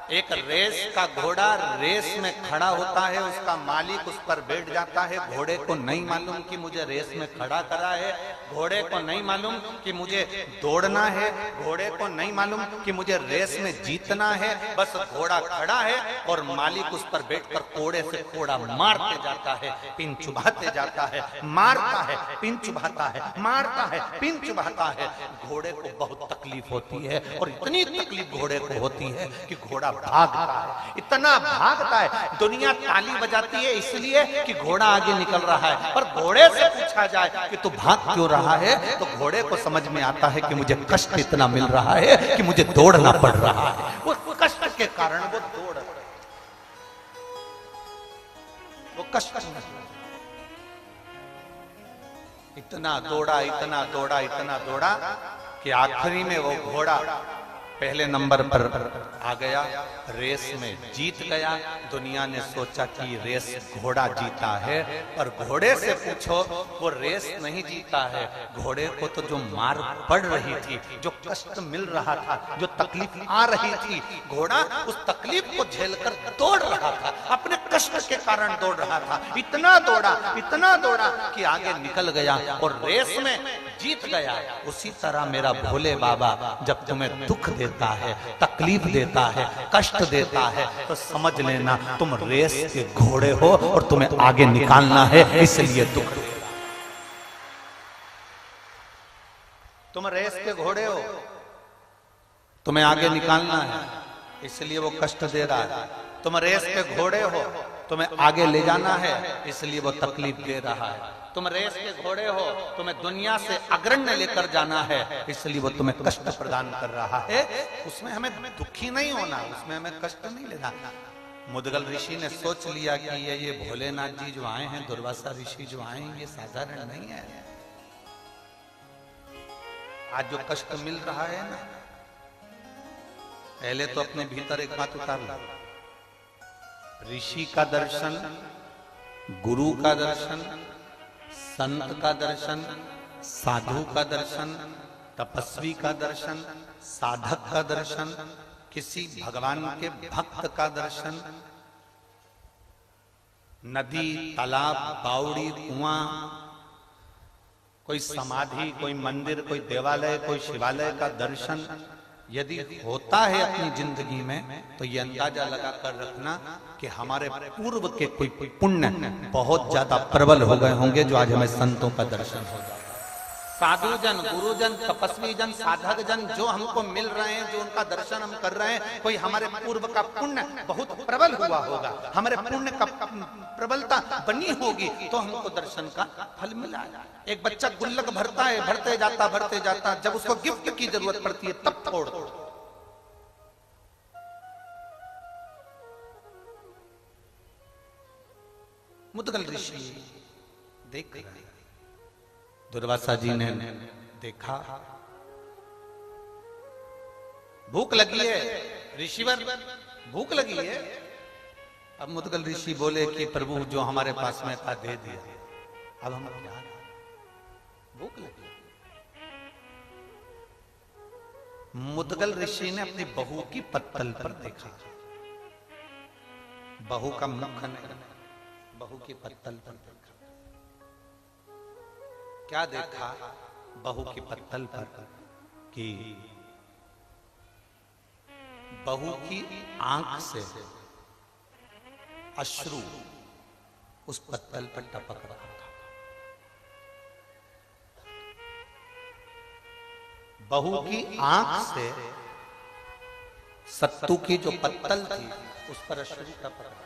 एक रेस का घोड़ा रेस में खड़ा होता है, उसका मालिक उस पर बैठ जाता है। घोड़े को नहीं मालूम कि मुझे रेस में खड़ा करा है, घोड़े को नहीं मालूम कि मुझे दौड़ना है, घोड़े को नहीं मालूम कि मुझे रेस में जीतना है। बस घोड़ा खड़ा है और मालिक उस पर बैठकर कोड़े से कोड़ा मारते जाता है, पिन चुभाते जाता है, मारता है, पिन चुभाता है, मारता है, पिन चुभाता है। घोड़े को बहुत तकलीफ होती है और इतनी तकलीफ घोड़े को होती है कि घोड़ा भागता है, इतना भागता है, दुनिया ताली बजाती है इसलिए कि घोड़ा आगे निकल रहा है। पर घोड़े से पूछा जाए कि तू भाग क्यों रहा है, तो घोड़े को समझ में आता है कि मुझे कष्ट इतना मिल रहा है कि मुझे दौड़ना पड़ रहा है। वो कष्ट के कारण वो दौड़, वो कष्ट इतना दौड़ा, इतना दौड़ा, इतना दौड़ा कि आखिरी में वो घोड़ा पहले नंबर पर आ गया, रेस में जीत गया। दुनिया ने सोचा कि रेस घोड़ा जीता है, पर घोड़े से पूछो वो रेस नहीं जीता है। घोड़े को तो जो मार पड़ रही थी, जो कष्ट मिल रहा था, जो तकलीफ आ रही थी, घोड़ा उस तकलीफ को झेलकर दौड़ रहा था, अपने कष्ट के कारण दौड़ रहा था। इतना दौड़ा कि आगे निकल गया और रेस में जीत गया। उसी तरह मेरा भोले बाबा जब तुम्हें दुख देता है, तकलीफ देता है, कष्ट देता है, तो समझ लेना तुम रेस के घोड़े हो और तुम्हें आगे निकालना है, इसलिए दुख दे रहा। तुम रेस के घोड़े हो, तुम्हें आगे निकालना है, इसलिए वो कष्ट दे रहा है। तुम रेस के घोड़े हो, तुम्हें आगे ले जाना है, इसलिए वो तकलीफ दे रहा है। तुम रेस के घोड़े हो, तुम्हें दुनिया से अग्रण्य लेकर जाना है, इसलिए वो तुम्हें कष्ट प्रदान कर रहा है। उसमें हमें दुखी नहीं होना, उसमें हमें कष्ट नहीं लेना। मुदगल ऋषि ने सोच लिया कि ये भोलेनाथ जी जो आए हैं, दुर्वासा ऋषि जो आए हैं, ये साधारण नहीं है। आज जो कष्ट मिल रहा है ना, पहले तो अपने भीतर एक बात उतार लो, ऋषि का दर्शन, गुरु का दर्शन, संत का दर्शन, साधु का दर्शन, तपस्वी का दर्शन, साधक का दर्शन, किसी भगवान के भक्त का दर्शन, नदी, तालाब, बावड़ी, कुआं, कोई समाधि, कोई मंदिर, कोई देवालय, कोई शिवालय का दर्शन यदि होता है अपनी जिंदगी में, तो ये अंदाजा लगा कर रखना कि हमारे पूर्व के कोई पुण्य बहुत ज्यादा प्रबल हो गए होंगे, जो आज हमें संतों का दर्शन हो जाए। साधु जन, गुरुजन, तपस्वी जन, साधक जन जो हमको मिल रहे हैं, जो उनका दर्शन हम कर रहे हैं, कोई हमारे पूर्व का पुण्य बहुत प्रबल हुआ होगा, हमारे पुण्य का प्रबलता बनी होगी, तो हमको दर्शन का फल मिला। एक बच्चा गुल्लक भरता है, भरते जाता, जब उसको गिफ्ट की जरूरत पड़ती है तब फोड़ दो। मुदगल ऋषि देख रहे हैं, दुर्वासा जी ने देखा, भूख लगी है ऋषिवर, भूख लगी है। अब मुदगल ऋषि बोले कि प्रभु जो हमारे पास में था दे दिया, अब हम क्या, भूख लगी। मुदगल ऋषि ने अपनी बहू की पत्तल पर देखा, बहू का मुख नहीं, बहू की पत्तल पर देखा। क्या देखा बहू की पत्तल पर? कि बहू की आंख से अश्रु उस पत्तल पर टपक रहा था। बहू की आंख से सत्तू की जो पत्तल थी उस पर अश्रु टपक रहा।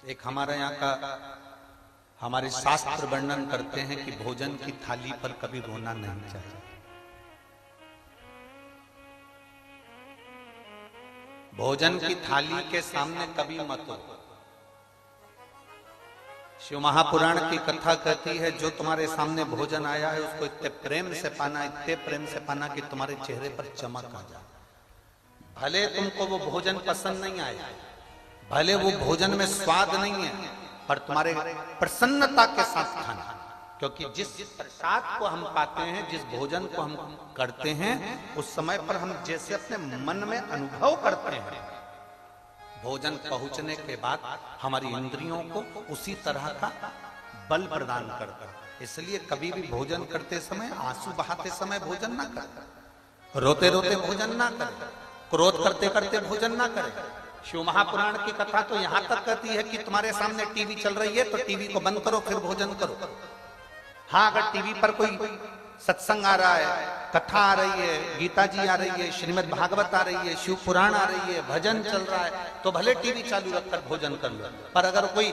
एक हमारे यहाँ का, हमारे शास्त्र वर्णन करते हैं कि भोजन की थाली पर कभी रोना नहीं चाहिए। भोजन की थाली के सामने कभी मत रो। शिव महापुराण की कथा कहती है जो तुम्हारे सामने भोजन आया है उसको इतने प्रेम से पाना, इतने प्रेम से पाना कि तुम्हारे चेहरे पर चमक आ जाए। भले तुमको वो भोजन पसंद नहीं आया, भले वो भोजन में स्वाद नहीं है, पर तुम्हारे प्रसन्नता के साथ खाना। क्योंकि जिस प्रसाद को हम पाते हैं, जिस भोजन को हम करते हैं, उस समय पर हम जैसे अपने मन में अनुभव करते हैं, भोजन पहुंचने के बाद हमारी इंद्रियों को उसी तरह का बल प्रदान करता है। इसलिए कभी भी भोजन करते समय आंसू बहाते समय भोजन ना करें, रोते रोते भोजन ना करें, क्रोध करते करते भोजन ना करें। शिव महापुराण की कथा तो यहां तक कहती है कि तुम्हारे सामने टीवी चल रही है तो टीवी को बंद करो फिर भोजन करो। हाँ, अगर टीवी पर कोई सत्संग आ रहा है, कथा आ रही है, गीता जी आ रही है, श्रीमद् भागवत आ रही है, शिव पुराण आ रही है, भजन चल रहा है, तो भले टीवी चालू रखकर भोजन कर लो। पर अगर कोई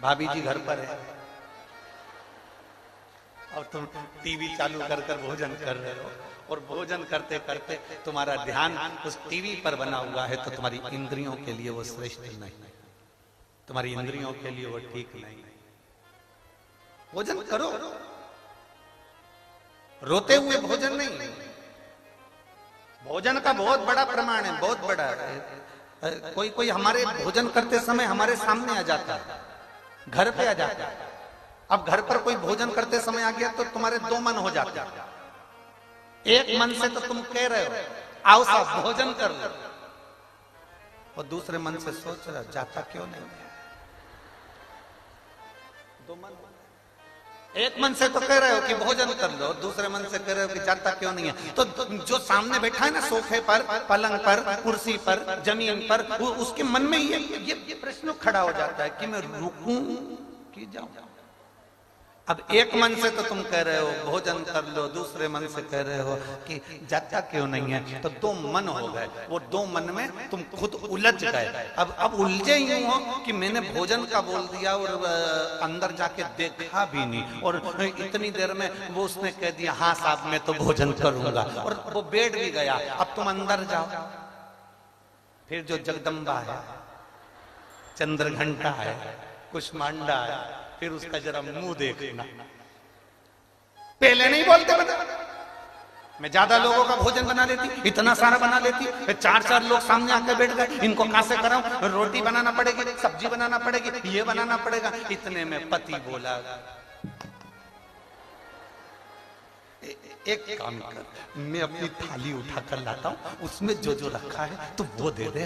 भाभी जी घर पर है और तुम टीवी चालू कर कर भोजन कर रहे हो, और भोजन करते करते तुम्हारा ध्यान उस टीवी पर बना हुआ है, तो तुम्हारी इंद्रियों के लिए वो श्रेष्ठ नहीं, तुम्हारी इंद्रियों के लिए वो ठीक नहीं। भोजन करो, रोते हुए भोजन नहीं। भोजन का बहुत बड़ा प्रमाण है, बहुत बड़ा है। कोई कोई हमारे भोजन करते समय हमारे सामने आ जाता है, घर पे आ जाता है। अब घर पर कोई भोजन करते समय आ गया तो तुम्हारे दो मन हो जाते हैं। एक मन से तो तुम कह रहे हो आओ साहब भोजन कर लो, और दूसरे मन से सोच रहे हो जाता क्यों नहीं है। दो मन, एक मन से तो कह रहे हो कि भोजन कर लो, दूसरे मन से कह रहे हो कि जाता क्यों नहीं है। तो जो सामने बैठा है ना, सोफे पर, पलंग पर, कुर्सी पर, जमीन पर, उसके मन में ये प्रश्न खड़ा हो जाता है कि मैं रुकूं कि जाऊं। अब एक मन से तो तुम कह रहे हो भोजन कर लो, दूसरे मन से कह रहे हो कि जाता क्यों नहीं है। तो दो मन हो गए, वो दो मन में तुम खुद उलझ गए। अब उलझे यूं हो कि मैंने भोजन का बोल दिया और अंदर जाके देखा भी नहीं, और इतनी देर में वो उसने कह दिया हाँ साहब मैं तो भोजन करूंगा, और वो बैठ भी गया। अब तुम अंदर जाओ, फिर जो जगदम्बा है, चंद्रघंटा है, कुष्मांडा है, फिर उसका जरा मुंह देखना। पहले नहीं बोलते बता, मैं ज्यादा लोगों का भोजन बना लेती, इतना सारा बना लेती, फिर चार चार लोग सामने आकर बैठ गए, इनको कहां से कराऊं, रोटी बनाना पड़ेगी, सब्जी बनाना पड़ेगी, ये बनाना पड़ेगा। इतने में पति बोला एक काम कर, मैं अपनी थाली उठा कर लाता हूं, उसमें जो जो रखा है तो वो दे दे।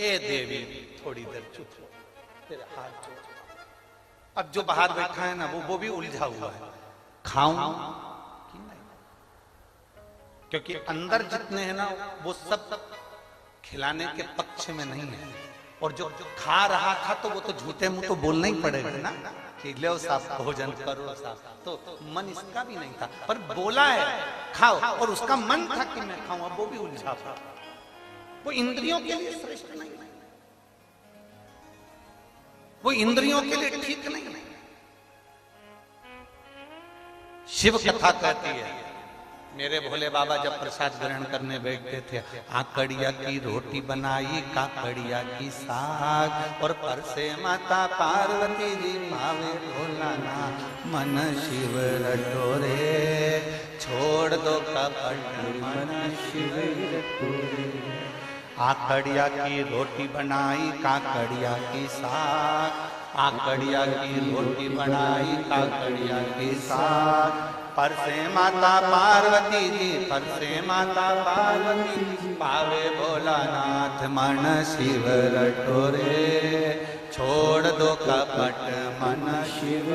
ए देवी थोड़ी देर चुप हो, तेरे हाथ जोड़। अब जो बाहर बैठा है ना वो भी उलझा हुआ है, खाऊं कि नहीं, क्योंकि अंदर जितने हैं ना वो सब खिलाने के पक्ष में नहीं है। और जो खा रहा था तो वो तो झूठे मुंह तो बोलना ही पड़ेगा ना कि लो साहब भोजन करो साहब, तो मन इसका भी नहीं था, पर बोला है खाओ, और उसका मन था कि मैं खाऊं, अब वो भी उलझा था। वो इंद्रियों के लिए श्रेष्ठ नहीं, वो इंद्रियों के लिए ठीक नहीं। शिव कथा कहती है, मेरे भोले बाबा जब प्रसाद ग्रहण करने बैठते थे, आकड़िया की रोटी बनाई, काकड़िया की साग, और पर से माता पार्वती जी मावे भोलाना, मन शिव रटोरे, छोड़ दो कपट मन शिव रटोरे। आकड़िया की रोटी बनाई काकड़िया की साग, आकड़िया की रोटी बनाई काकड़िया की साग। परसे माता पार्वती जी, परसे माता पार्वती जी, पावे भोलानाथ मन शिव रटोरे। छोड़ दो कपट मन शिव,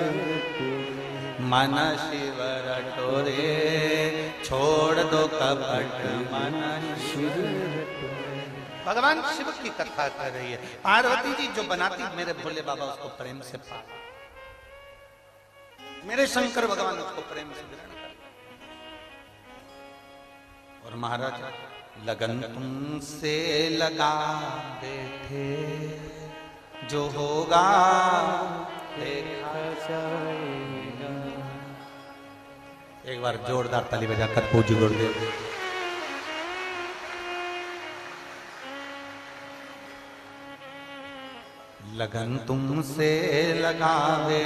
मन शिव रटोरे। छोड़ दो कपट मन शिव। भगवान शिव की कथा कर रही है। पार्वती जी जो बनाती मेरे भोले बाबा उसको प्रेम से पा, मेरे शंकर भगवान उसको प्रेम से ग्रहण कर। और महाराज लगन तुमसे लगा बैठे, जो होगा देखा जाएगा। एक बार जोरदार ताली बजाकर पूज्य गुरुदेव। लगन तुमसे लगावे